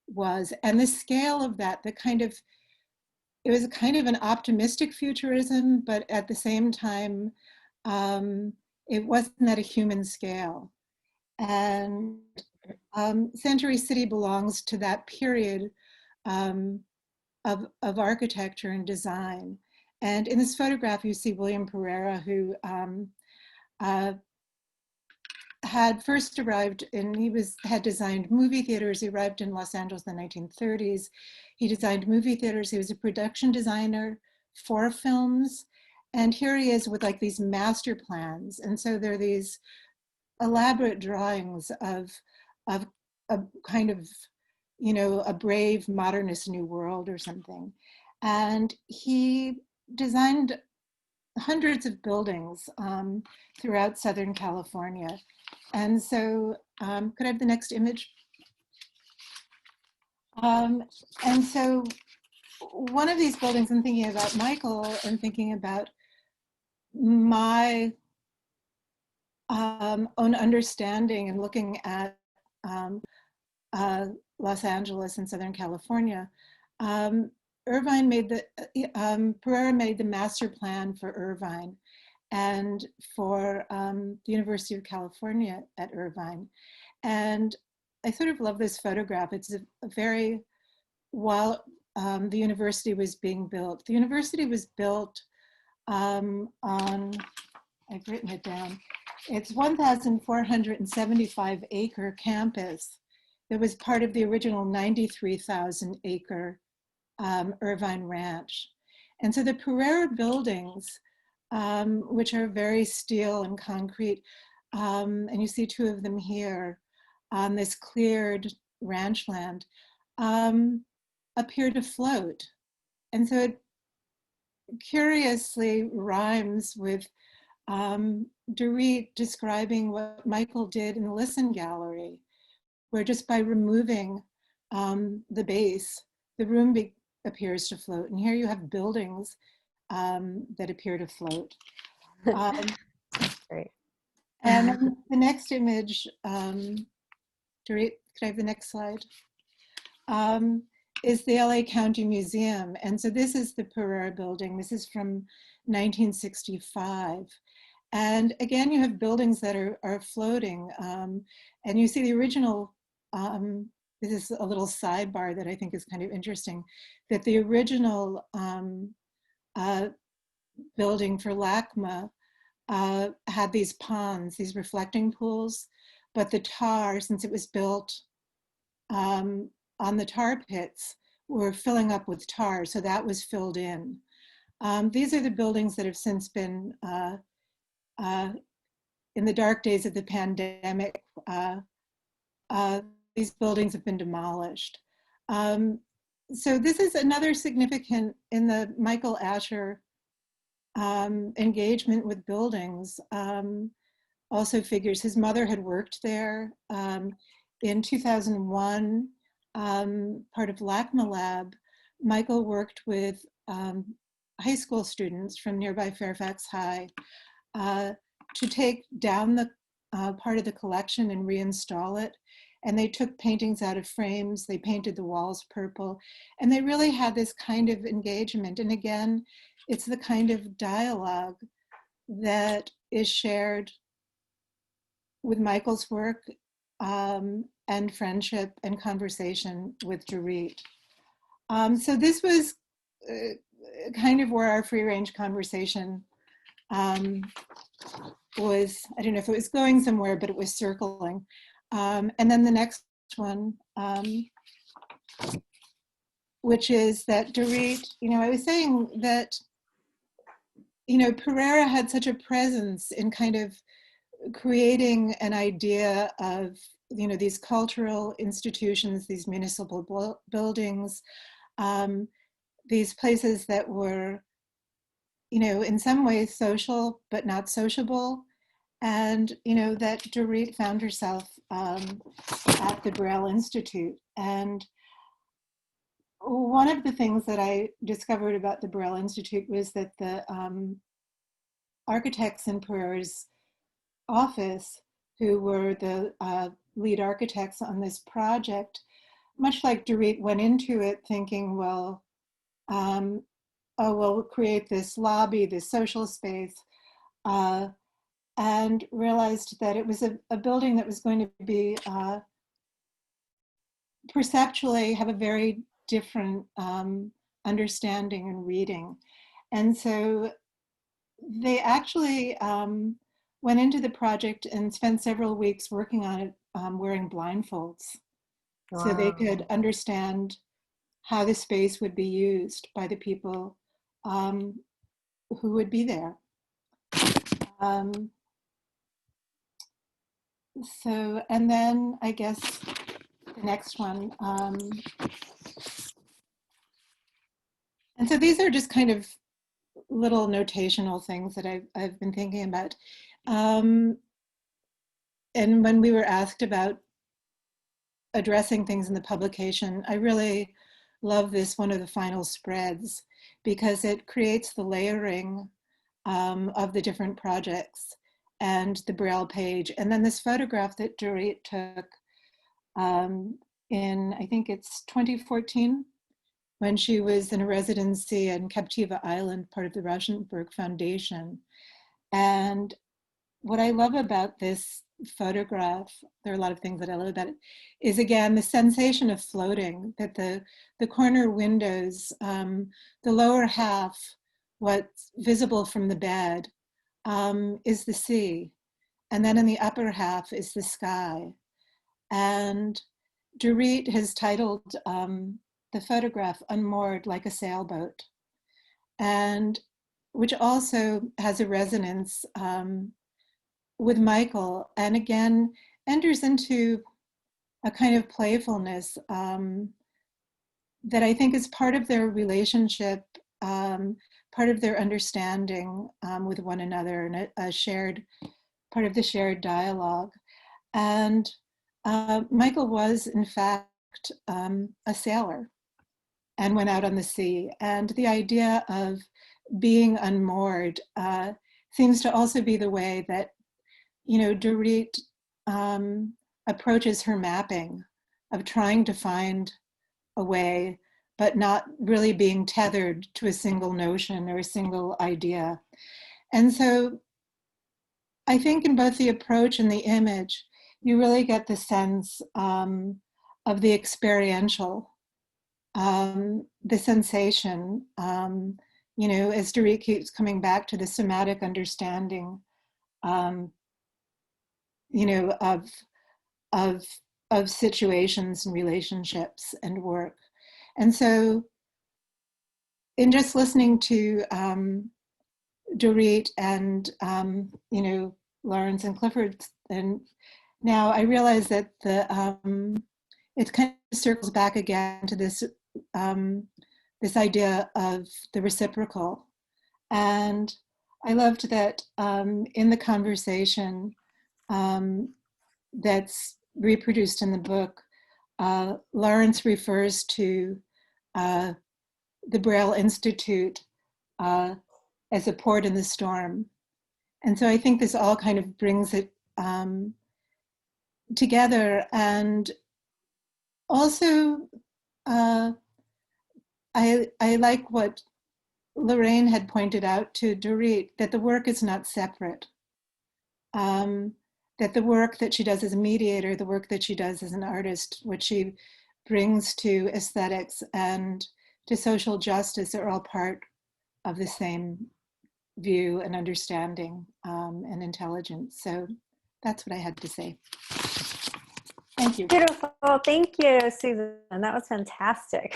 was. And the scale of that, it was a kind of an optimistic futurism, but at the same time, it wasn't at a human scale. And Century City belongs to that period of architecture and design. And in this photograph, you see William Pereira, who had first arrived and had designed movie theaters. He arrived in Los Angeles in the 1930s. He designed movie theaters. He was a production designer for films. And here he is with like these master plans. And so there are these elaborate drawings of a kind of, you know, a brave modernist new world or something. And he designed hundreds of buildings throughout Southern California. And so, could I have the next image? And so one of these buildings, I'm thinking about Michael and thinking about my own understanding and looking at Los Angeles and Southern California. Irvine made Pereira made the master plan for Irvine and for the University of California at Irvine. And I sort of love this photograph. It's a very, while the university was being built. The university was built on, I've written it down, it's 1,475 acre campus that was part of the original 93,000 acre Irvine Ranch. And so the Pereira buildings, which are very steel and concrete, and you see two of them here on this cleared ranch land, appear to float. And so it curiously rhymes with Dorit describing what Michael did in the Listen Gallery, where just by removing the base, the room appears to float. And here you have buildings that appear to float. Great. And then the next image, Dorit, could I have the next slide? Is the LA County Museum. And so this is the Pereira building. This is from 1965. And again, you have buildings that are floating. And you see the original, this is a little sidebar that I think is kind of interesting, that the original building for LACMA had these ponds, these reflecting pools, but the tar, since it was built on the tar pits, were filling up with tar, so that was filled in. These are the buildings that have since been, in the dark days of the pandemic, these buildings have been demolished. So this is another significant, in the Michael Asher engagement with buildings also figures. His mother had worked there. In 2001, part of LACMA Lab, Michael worked with high school students from nearby Fairfax High to take down the part of the collection and reinstall it. And they took paintings out of frames, they painted the walls purple, and they really had this kind of engagement. And again, it's the kind of dialogue that is shared with Michael's work and friendship and conversation with Dorit. So this was kind of where our free range conversation was. I don't know if it was going somewhere, but it was circling. And then the next one, which is that Dorit, I was saying that, Pereira had such a presence in kind of creating an idea of, these cultural institutions, these municipal buildings, these places that were, in some ways social, but not sociable. And, that Dorit found herself at the Braille Institute. And one of the things that I discovered about the Braille Institute was that the architects in Pereira's office, who were the lead architects on this project, much like Dorit, went into it thinking, well, we'll create this lobby, this social space, and realized that it was a building that was going to be perceptually have a very different understanding and reading. And so they actually went into the project and spent several weeks working on it wearing blindfolds. Wow. So they could understand how the space would be used by the people who would be there. So, and then I guess the next one. And so these are just kind of little notational things that I've been thinking about. And when we were asked about addressing things in the publication, I really love this, one of the final spreads, because it creates the layering of the different projects and the Braille page. And then this photograph that Dorit took in, I think it's 2014, when she was in a residency in Captiva Island, part of the Rauschenberg Foundation. And what I love about this photograph, there are a lot of things that I love about it, is again, the sensation of floating, that the corner windows, the lower half, what's visible from the bed, is the sea. And then in the upper half is the sky. And Dorit has titled the photograph Unmoored Like a Sailboat, and which also has a resonance with Michael, and again, enters into a kind of playfulness that I think is part of their relationship, part of their understanding with one another, and a shared, part of the shared dialogue. And Michael was, in fact, a sailor and went out on the sea. And the idea of being unmoored seems to also be the way that, Dorit approaches her mapping of trying to find a way, but not really being tethered to a single notion or a single idea. And so I think in both the approach and the image, you really get the sense of the experiential, the sensation, as Dorit keeps coming back to the somatic understanding, of situations and relationships and work. And so in just listening to Dorit and, Lawrence and Clifford, and now I realize that it kind of circles back again to this, this idea of the reciprocal, And I loved that in the conversation that's reproduced in the book, Lawrence refers to the Braille Institute as a port in the storm. And so I think this all kind of brings it together. And also, I like what Lorraine had pointed out to Dorit, that the work is not separate. That the work that she does as a mediator, the work that she does as an artist, what she brings to aesthetics and to social justice are all part of the same view and understanding and intelligence. So that's what I had to say. Thank you. Beautiful. Thank you, Susan. That was fantastic.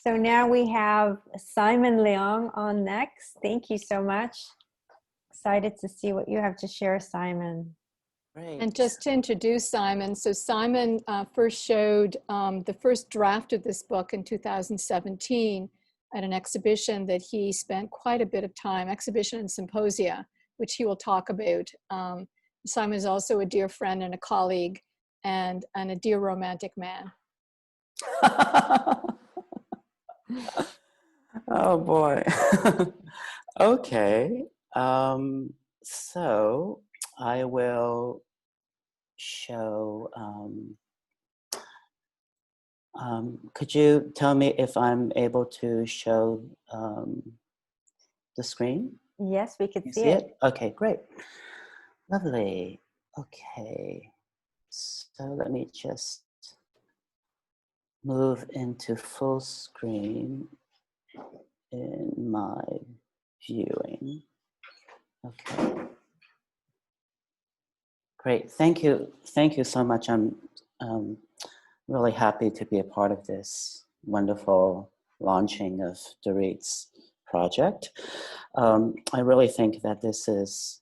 So now we have Simon Leung on next. Thank you so much. Excited to see what you have to share, Simon. Great. And just to introduce Simon, so Simon first showed the first draft of this book in 2017 at an exhibition that he spent quite a bit of time, exhibition and symposia, which he will talk about. Simon is also a dear friend and a colleague and a dear romantic man. Oh boy. Okay. So I will show, could you tell me if I'm able to show the screen? Yes, we could You see it. Okay, great. Lovely. Okay. So let me just move into full screen in my viewing. Okay. Great. Thank you. Thank you so much. I'm really happy to be a part of this wonderful launching of Dorit's project. I really think that this is,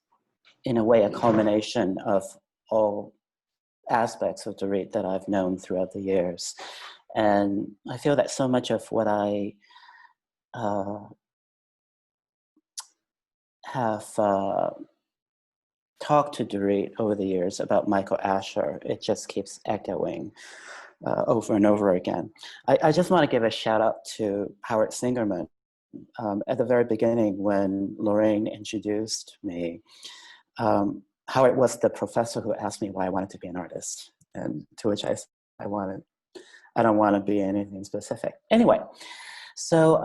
in a way, a culmination of all aspects of Dorit that I've known throughout the years. And I feel that so much of what I have talked to Dorit over the years about Michael Asher, it just keeps echoing over and over again. I just want to give a shout out to Howard Singerman. At the very beginning, when Lorraine introduced me, Howard was the professor who asked me why I wanted to be an artist, and to which I said, I don't want to be anything specific. Anyway, so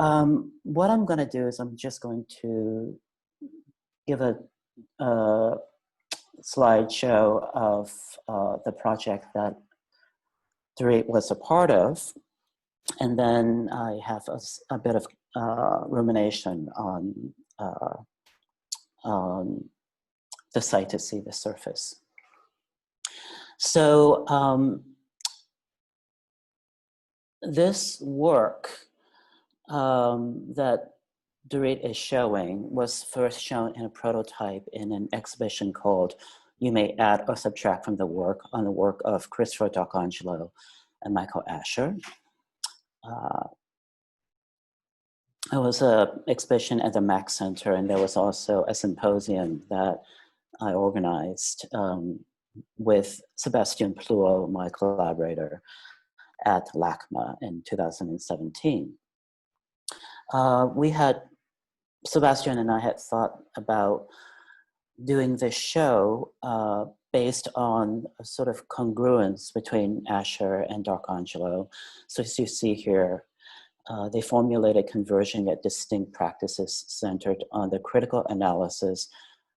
what I'm going to do is I'm just going to give a slideshow of the project that Dorit was a part of, and then I have a bit of rumination on the site to see the surface. So this work that Dorit is showing was first shown in a prototype in an exhibition called You May Add or Subtract from the Work, on the work of Christopher D'Arcangelo and Michael Asher. It was an exhibition at the Mack Center, and there was also a symposium that I organized with Sebastian Pluo, my collaborator, at LACMA in 2017. Sebastian and I had thought about doing this show based on a sort of congruence between Asher and D'Arcangelo. So as you see here, they formulated conversion at distinct practices centered on the critical analysis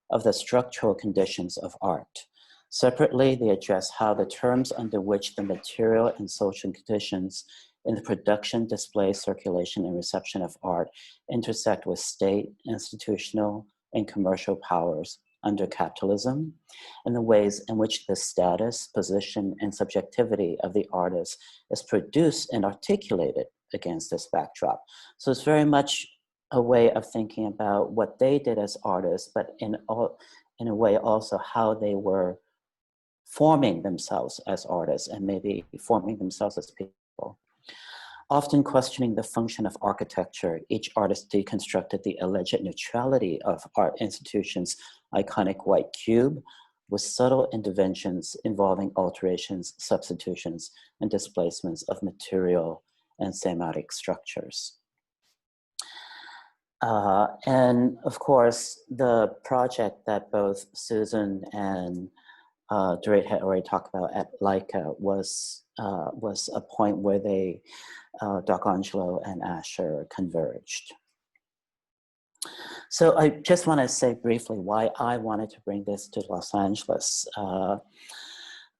of the structural conditions of art. Separately, they address how the terms under which the material and social conditions in the production, display, circulation, and reception of art intersect with state, institutional, and commercial powers under capitalism, and the ways in which the status, position, and subjectivity of the artist is produced and articulated against this backdrop. So it's very much a way of thinking about what they did as artists, but in a way also how they were forming themselves as artists and maybe forming themselves as people. Often questioning the function of architecture, each artist deconstructed the alleged neutrality of art institutions' iconic white cube with subtle interventions involving alterations, substitutions, and displacements of material and thematic structures. And of course, the project that both Susan and Dorit had already talked about at Leica was a point where they, D'Arcangelo and Asher converged. So I just want to say briefly why I wanted to bring this to Los Angeles.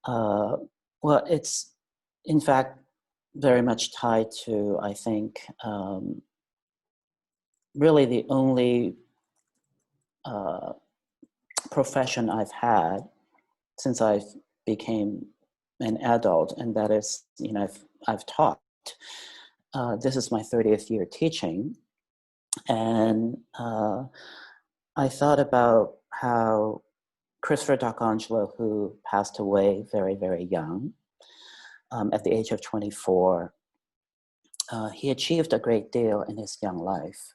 Well, it's in fact very much tied to, I think, really the only profession I've had since I became an adult, and that is, you know, I've taught. This is my 30th year teaching, and I thought about how Christopher D'Arcangelo, who passed away very, very young, at the age of 24, he achieved a great deal in his young life.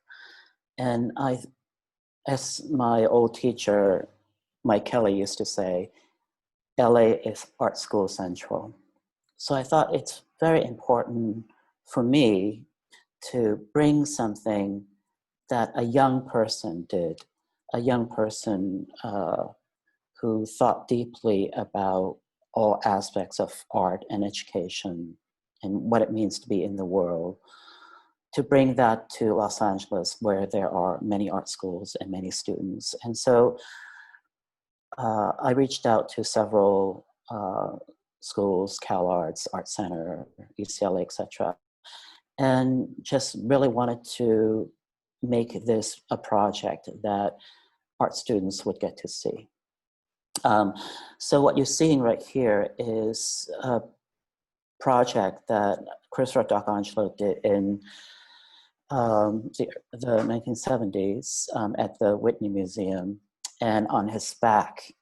And as my old teacher, Mike Kelly, used to say, LA is art school central. So I thought it's very important for me to bring something that a young person did, a young person who thought deeply about all aspects of art and education and what it means to be in the world, to bring that to Los Angeles, where there are many art schools and many students. And so I reached out to several schools, CalArts, Art Center, UCLA, etc., and just really wanted to make this a project that art students would get to see. So what you're seeing right here is a project that Christopher D'Arcangelo did in the 1970s at the Whitney Museum. And on his back,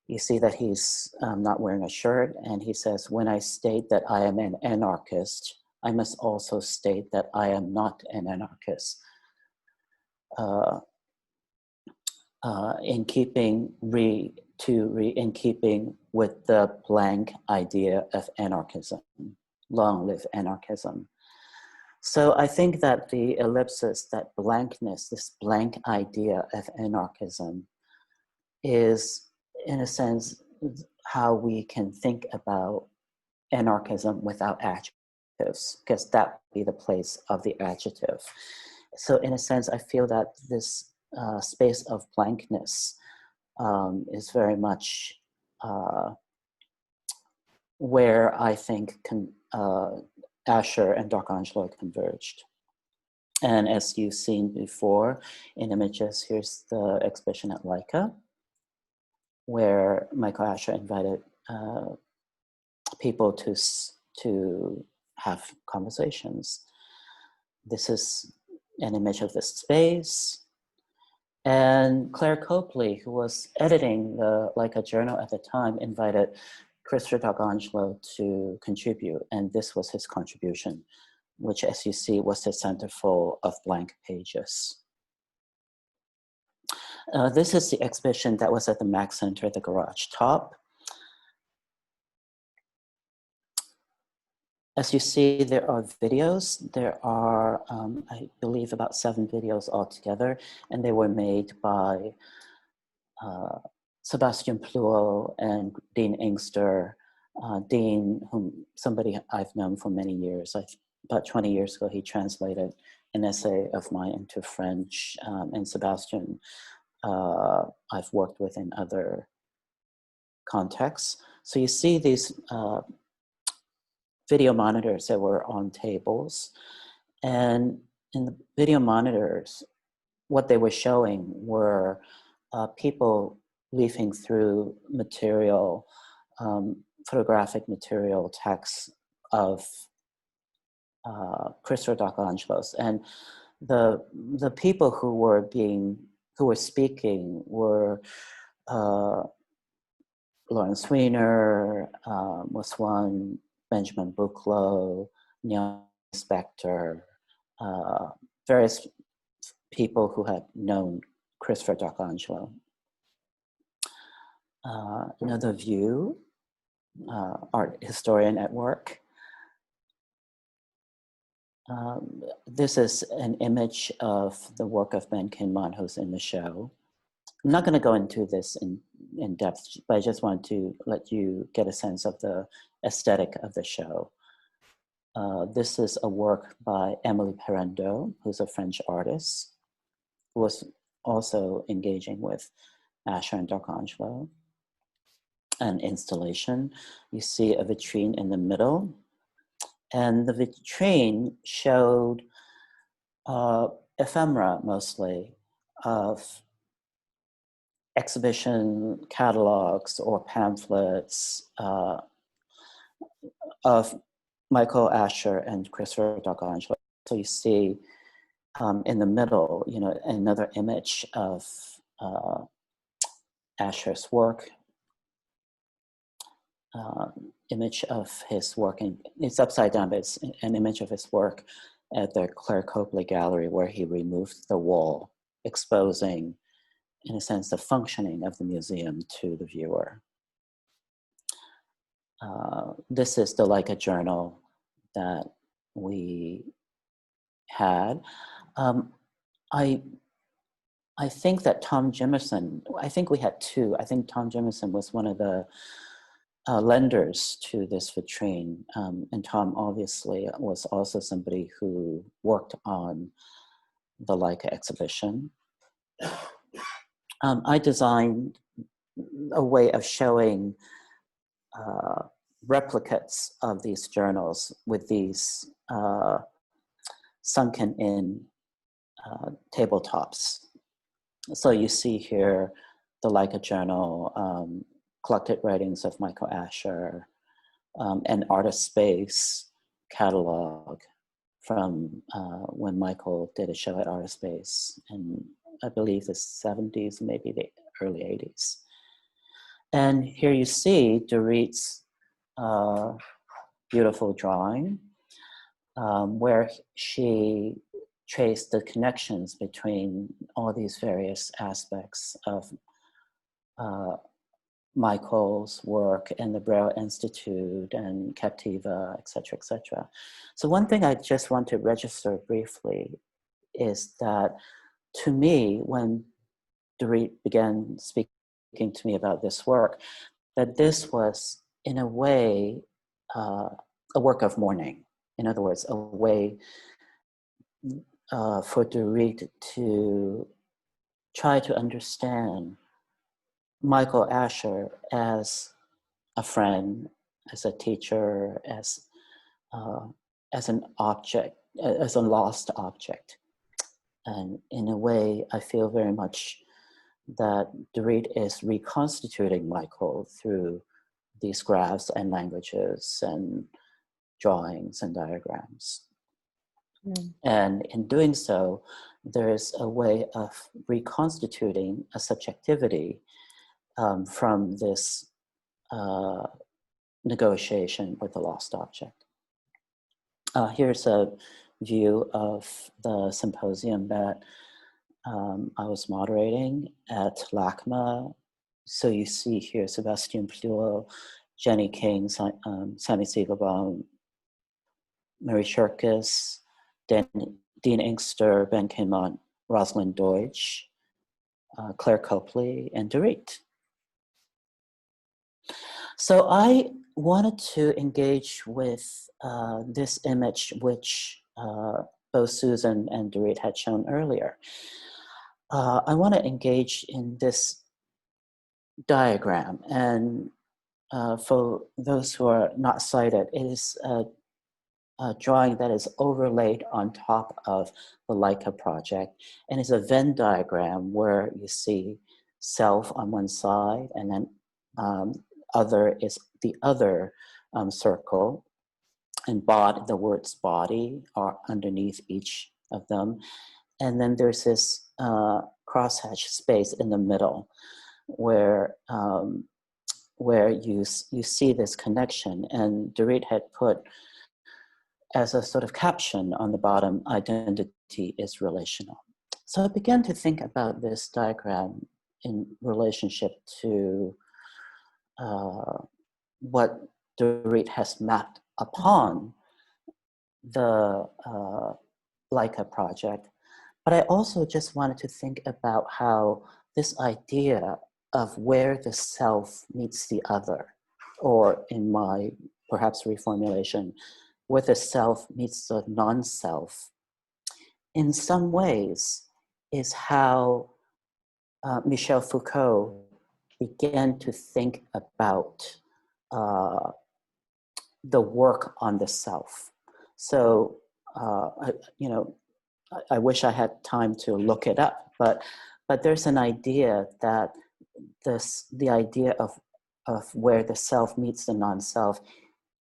you see that he's not wearing a shirt, and he says, "When I state that I am an anarchist, I must also state that I am not an anarchist." In keeping with the blank idea of anarchism, long live anarchism. So I think that the ellipsis, that blankness, this blank idea of anarchism is, in a sense, how we can think about anarchism without adjectives, because that would be the place of the adjective. So in a sense, I feel that this space of blankness is very much where I think Asher and D'Arcangelo converged. And as you've seen before in images, here's the exhibition at Leica, where Michael Asher invited people to have conversations. This is an image of the space. And Claire Copley, who was editing the Leica journal at the time, invited Christopher D'Arcangelo to contribute. And this was his contribution, which, as you see, was a centerfold of blank pages. This is the exhibition that was at the Mac Center at the Garage Top. As you see, there are videos. There are, I believe, about 7 videos altogether, and they were made by Sebastian Pluot and Dean Inkster. Dean, somebody I've known for many years. About 20 years ago, he translated an essay of mine into French, and Sebastian I've worked with in other contexts. So you see these video monitors that were on tables. And in the video monitors, what they were showing were people leafing through material, photographic material, texts of Christopher D'Arcangelo's. And the people who were speaking were Lawrence Weiner was one, Benjamin Buchloh, Neil Spector, various people who had known Christopher D'Arcangelo. Another view, art historian at work. This is an image of the work of Ben Kinman, who's in the show. I'm not going to go into this in depth, but I just want to let you get a sense of the aesthetic of the show. This is a work by Emily Perrendeau, who's a French artist, who was also engaging with Asher and D'Arcangelo. An installation. You see a vitrine in the middle, and the vitrine showed ephemera mostly of exhibition catalogs or pamphlets of Michael Asher and Christopher D'Arcangelo. So you see in the middle, you know, another image of Asher's work, image of his work, and it's upside down, but it's an image of his work at the Claire Copley Gallery, where he removed the wall, exposing, in a sense, the functioning of the museum to the viewer. This is the Leica journal that we had. I think that Tom Jimerson, I think we had two. I think Tom Jimerson was one of the lenders to this vitrine. And Tom obviously was also somebody who worked on the Leica exhibition. I designed a way of showing replicates of these journals with these sunken in tabletops. So you see here the Leica journal, collected writings of Michael Asher, an artist space catalog from when Michael did a show at Artist Space in, I believe, the 70s, maybe the early 80s. And here you see Dorit's beautiful drawing, where she traced the connections between all these various aspects of Michael's work and the Braille Institute and Captiva, et cetera, et cetera. So one thing I just want to register briefly is that, to me, when Dorit began speaking to me about this work, that this was, in a way, a work of mourning. In other words, a way for Dorit to try to understand Michael Asher as a friend, as a teacher, as an object, as a lost object. And in a way, I feel very much that Dorit is reconstituting Michael through these graphs and languages and drawings and diagrams. Mm. And in doing so, there is a way of reconstituting a subjectivity from this negotiation with the lost object. Here's a view of the symposium that I was moderating at LACMA. So you see here Sebastian Plewel, Jenny King, Sammy Siegelbaum, Mary Shirkus, Dean Inkster, Ben Kinman, Rosalind Deutsch, Claire Copley, and Dorit. So I wanted to engage with this image, which both Susan and Dorit had shown earlier. I want to engage in this diagram, and for those who are not sighted, it is a drawing that is overlaid on top of the Leica project, and it's a Venn diagram where you see self on one side, and then other is the other circle, and the words body are underneath each of them. And then there's this crosshatch space in the middle where you see this connection. And Dorit had put as a sort of caption on the bottom, identity is relational. So I began to think about this diagram in relationship to what Dorit has mapped upon the Leica project. But I also just wanted to think about how this idea of where the self meets the other, or in my perhaps reformulation, where the self meets the non-self, in some ways is how Michel Foucault began to think about the work on the self. So, I wish I had time to look it up, but there's an idea that the idea of where the self meets the non-self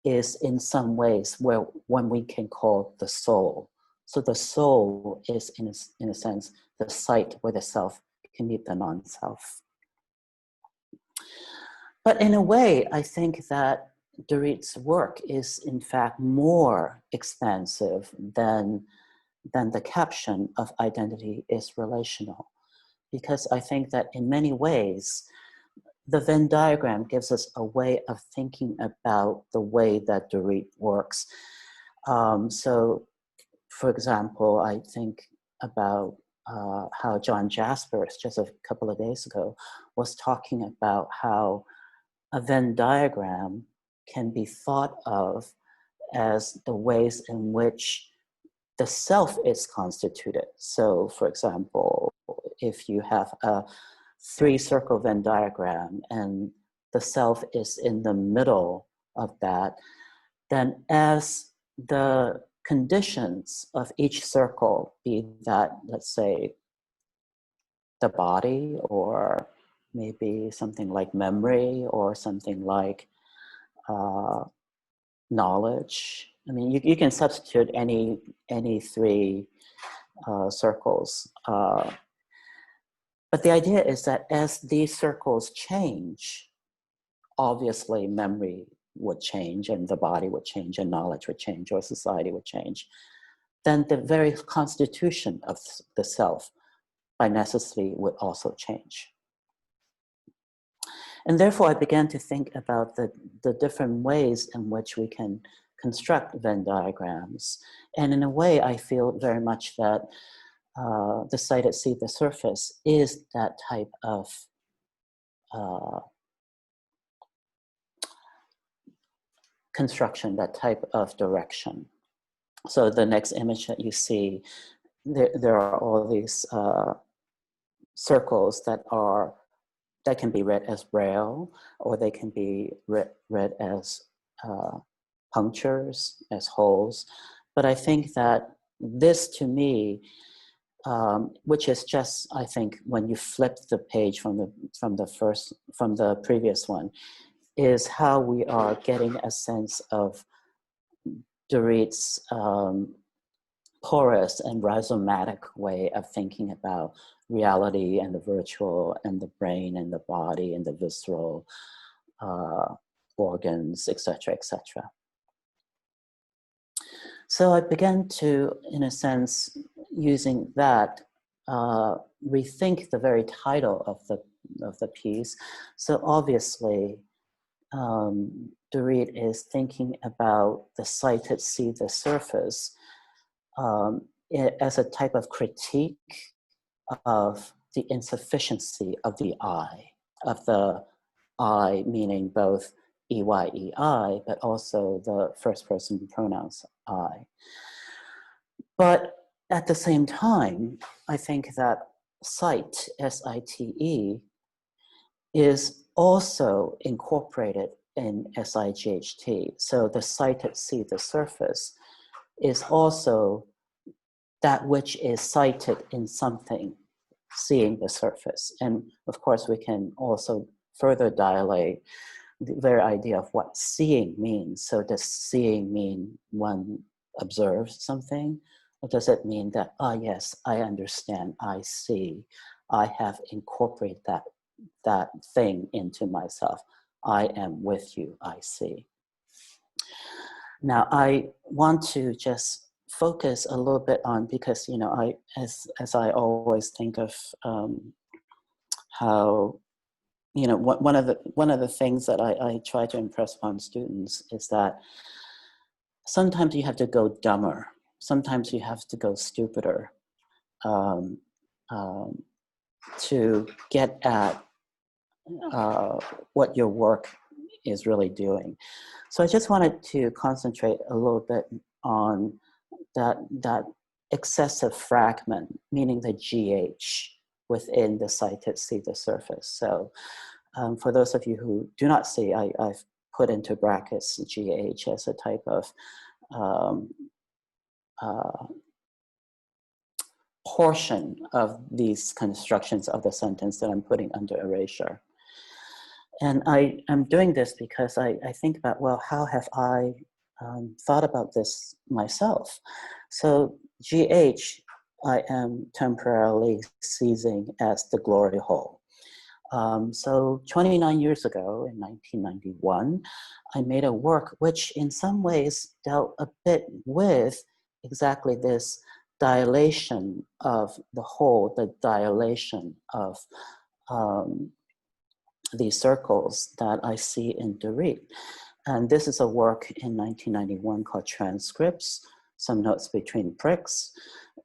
is in some ways where one we can call the soul. So the soul is in a sense the site where the self can meet the non-self. But in a way, I think that Dorit's work is in fact more expansive than the caption of identity is relational. Because I think that in many ways, the Venn diagram gives us a way of thinking about the way that Dorit works. So, for example, I think about how John Jaspers, just a couple of days ago, was talking about how a Venn diagram can be thought of as the ways in which the self is constituted. So, for example, if you have a 3-circle Venn diagram and the self is in the middle of that, then as the conditions of each circle, be that, let's say, the body, or maybe something like memory, or something like knowledge. I mean, you can substitute any 3 circles. But the idea is that as these circles change, obviously memory would change, and the body would change, and knowledge would change, or society would change. Then the very constitution of the self by necessity would also change. And therefore, I began to think about the different ways in which we can construct Venn diagrams. And in a way, I feel very much that the sight at sea, the surface, is that type of construction, that type of direction. So the next image that you see, there are all these circles that can be read as Braille, or they can be read as punctures, as holes. But I think that this, to me, which is just, I think, when you flip the page from the previous one, is how we are getting a sense of Dorit's porous and rhizomatic way of thinking about reality and the virtual and the brain and the body and the visceral organs, etc., etc. So I began to, in a sense, using that, rethink the very title of the piece. So obviously, Dorit is thinking about the sight at sea, the surface, as a type of critique of the insufficiency of the I meaning both EYEI, but also the first person pronouns I. But at the same time, I think that sight, S-I-T-E, is also incorporated in S-I-G-H-T. So the sight at sea, the surface, is also that which is sighted in something, seeing the surface. And of course, we can also further dilate the very idea of what seeing means. So does seeing mean one observes something? Or does it mean that, yes, I understand, I see, I have incorporated that thing into myself. I am with you, I see. Now, I want to just focus a little bit on, because, you know, as I always think of how, you know, one of the things that I try to impress upon students is that sometimes you have to go dumber. Sometimes you have to go stupider um, to get at what your work is really doing. So I just wanted to concentrate a little bit on that excessive fragment, meaning the GH within the cited see the surface. So for those of you who do not see, I've put into brackets GH as a type of portion of these constructions of the sentence that I'm putting under erasure. And I am doing this because I think about, well, how have I thought about this myself? So GH, I am temporarily seizing as the glory hole. So 29 years ago, in 1991, I made a work which in some ways dealt a bit with exactly this dilation of the whole, the dilation of these circles that I see in Dorit. And this is a work in 1991 called Transcripts, Some Notes Between Pricks,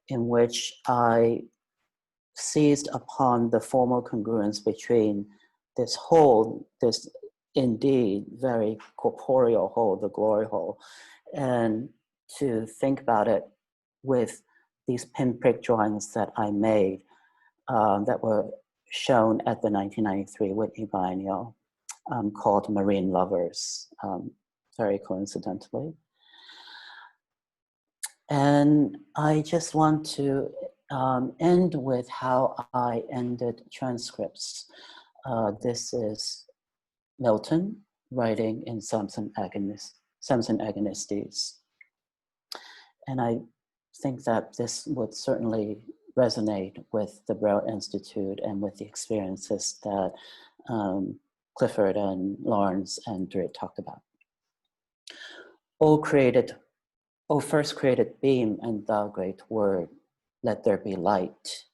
in which I seized upon the formal congruence between this whole, this indeed very corporeal whole, the glory hole, and to think about it with these pinprick drawings that I made that were shown at the 1993 Whitney Biennial called Marine Lovers, very coincidentally. And I just want to end with how I ended Transcripts. This is Milton writing in Samson Agonistes. And I think that this would certainly resonate with the Braille Institute and with the experiences that Clifford and Lawrence and Dorit talked about. O first created beam and thou great word, let there be light,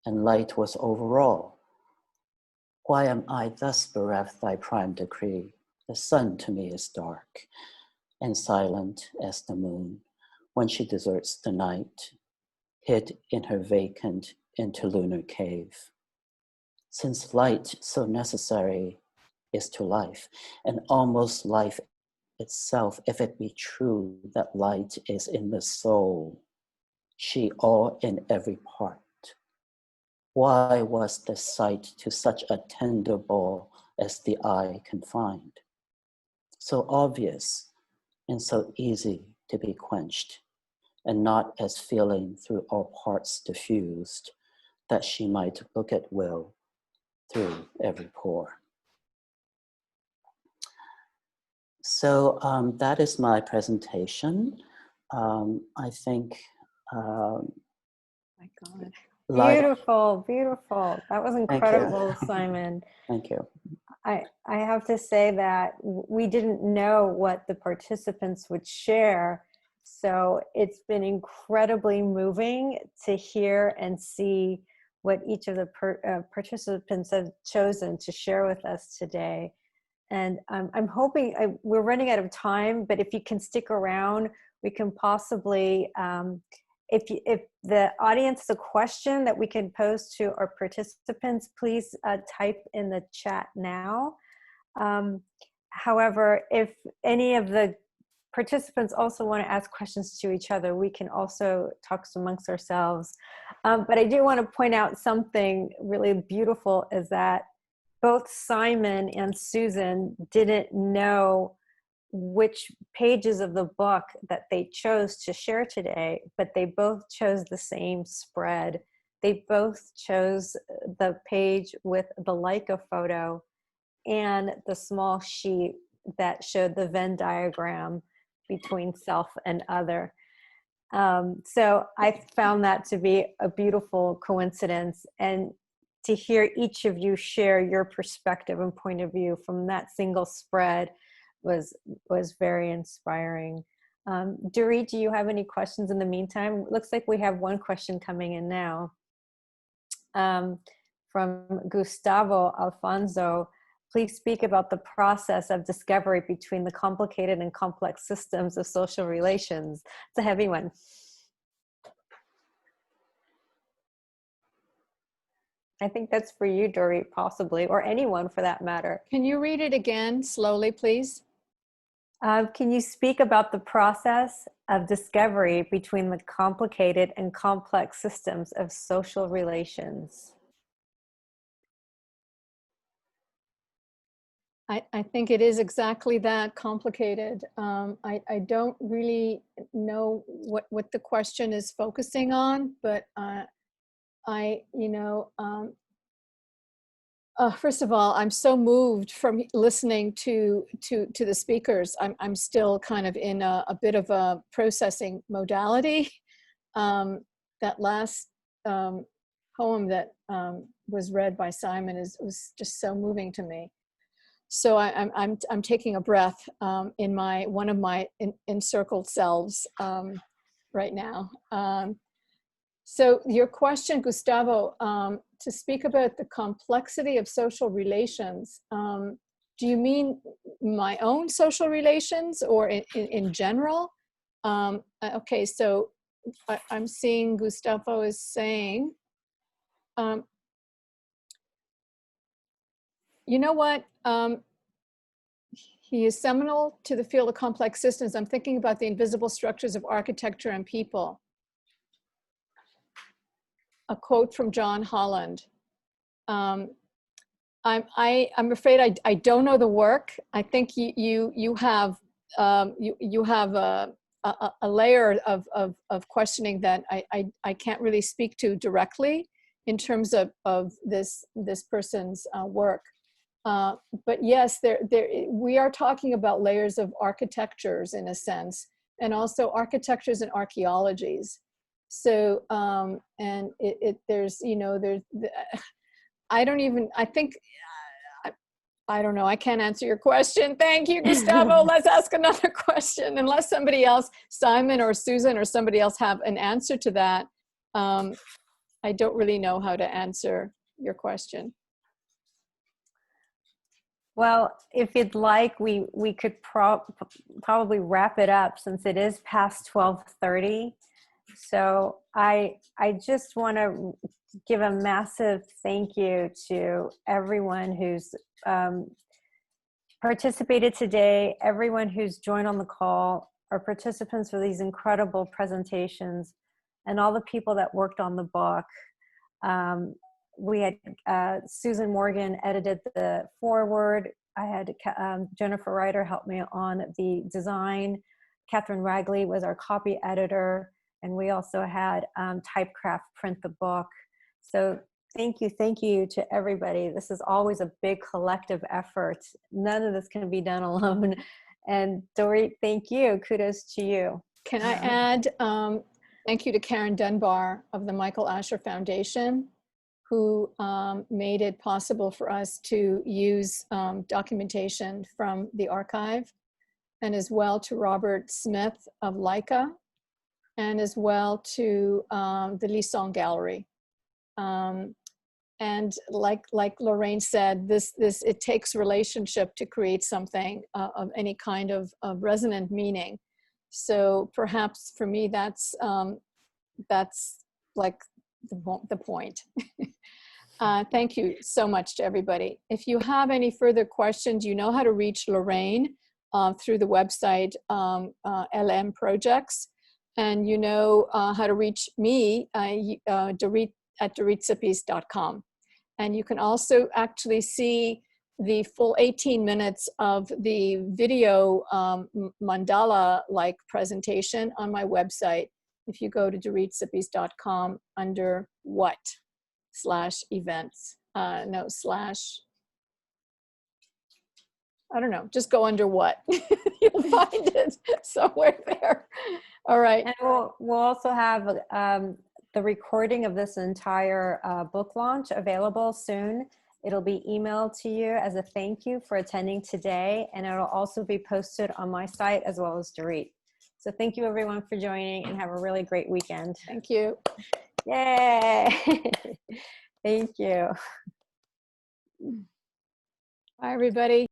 and light was over all. Why am I thus bereft thy prime decree? The sun to me is dark and silent as the moon when she deserts the night, hid in her vacant interlunar cave. Since light so necessary is to life, and almost life itself, if it be true that light is in the soul, she all in every part. Why was the sight to such a tender ball as the eye can find? So obvious and so easy to be quenched, and not as feeling through all parts diffused, that she might look at will through every pore. So that is my presentation. I think My God. Beautiful, beautiful. That was Thank you. incredible, Simon. Thank you. I have to say that we didn't know what the participants would share. So it's been incredibly moving to hear and see what each of the participants have chosen to share with us today. And I'm hoping, we're running out of time, but if you can stick around, we can possibly, if the audience has a question that we can pose to our participants, please type in the chat now. However, if any of the participants also want to ask questions to each other, we can also talk amongst ourselves. But I do want to point out something really beautiful is that both Simon and Susan didn't know which pages of the book that they chose to share today, but they both chose the same spread. They both chose the page with the Leica photo and the small sheet that showed the Venn diagram between self and other. So I found that to be a beautiful coincidence, and to hear each of you share your perspective and point of view from that single spread was very inspiring. Dorit, do you have any questions in the meantime? Looks like we have one question coming in now from Gustavo Alfonso. Please speak about the process of discovery between the complicated and complex systems of social relations. It's a heavy one. I think that's for you, Dorit, possibly, or anyone for that matter. Can you read it again slowly, please? Can you speak about the process of discovery between the complicated and complex systems of social relations? I think it is exactly that, complicated. I don't really know what the question is focusing on, but first of all, I'm so moved from listening to the speakers. I'm still kind of in a bit of a processing modality. That last poem that was read by Simon was just so moving to me. So I'm taking a breath in one of my encircled selves right now. So your question, Gustavo, to speak about the complexity of social relations, do you mean my own social relations or in general? Okay, so I'm seeing Gustavo is saying, you know what? He is seminal to the field of complex systems. I'm thinking about the invisible structures of architecture and people. A quote from John Holland. I'm afraid I don't know the work. I think you have a layer of questioning that I can't really speak to directly in terms of this person's work. But yes, we are talking about layers of architectures in a sense, and also architectures and archaeologies. So, and there's, I don't know, I can't answer your question. Thank you, Gustavo. Let's ask another question. Unless somebody else, Simon or Susan or somebody else have an answer to that, I don't really know how to answer your question. Well, if you'd like, we could probably wrap it up since it is past 12:30. So I just want to give a massive thank you to everyone who's participated today, everyone who's joined on the call, our participants for these incredible presentations, and all the people that worked on the book. We had Susan Morgan edited the foreword. I had Jennifer Ryder help me on the design. Catherine Ragley was our copy editor. And we also had Typecraft print the book. So thank you to everybody. This is always a big collective effort. None of this can be done alone. And Dorit, thank you. Kudos to you. Can I add thank you to Karen Dunbar of the Michael Asher Foundation, who made it possible for us to use documentation from the archive, and as well to Robert Smith of Leica, and as well to the Lisson Gallery. And like Lorraine said, it takes relationship to create something of any kind of resonant meaning. So perhaps for me, that's like the point. Thank you so much to everybody. If you have any further questions, you know how to reach Lorraine through the website LM Projects. And you know how to reach me, Dorit at DoritCypis.com. And you can also actually see the full 18 minutes of the video mandala-like presentation on my website. If you go to DoritCypis.com under what/events, I don't know, just go under what. You'll find it somewhere there. All right. And we'll also have the recording of this entire book launch available soon. It'll be emailed to you as a thank you for attending today, and it'll also be posted on my site as well as Dorit. So thank you everyone for joining, and have a really great weekend. Thank you. Yay. Thank you. Bye, everybody.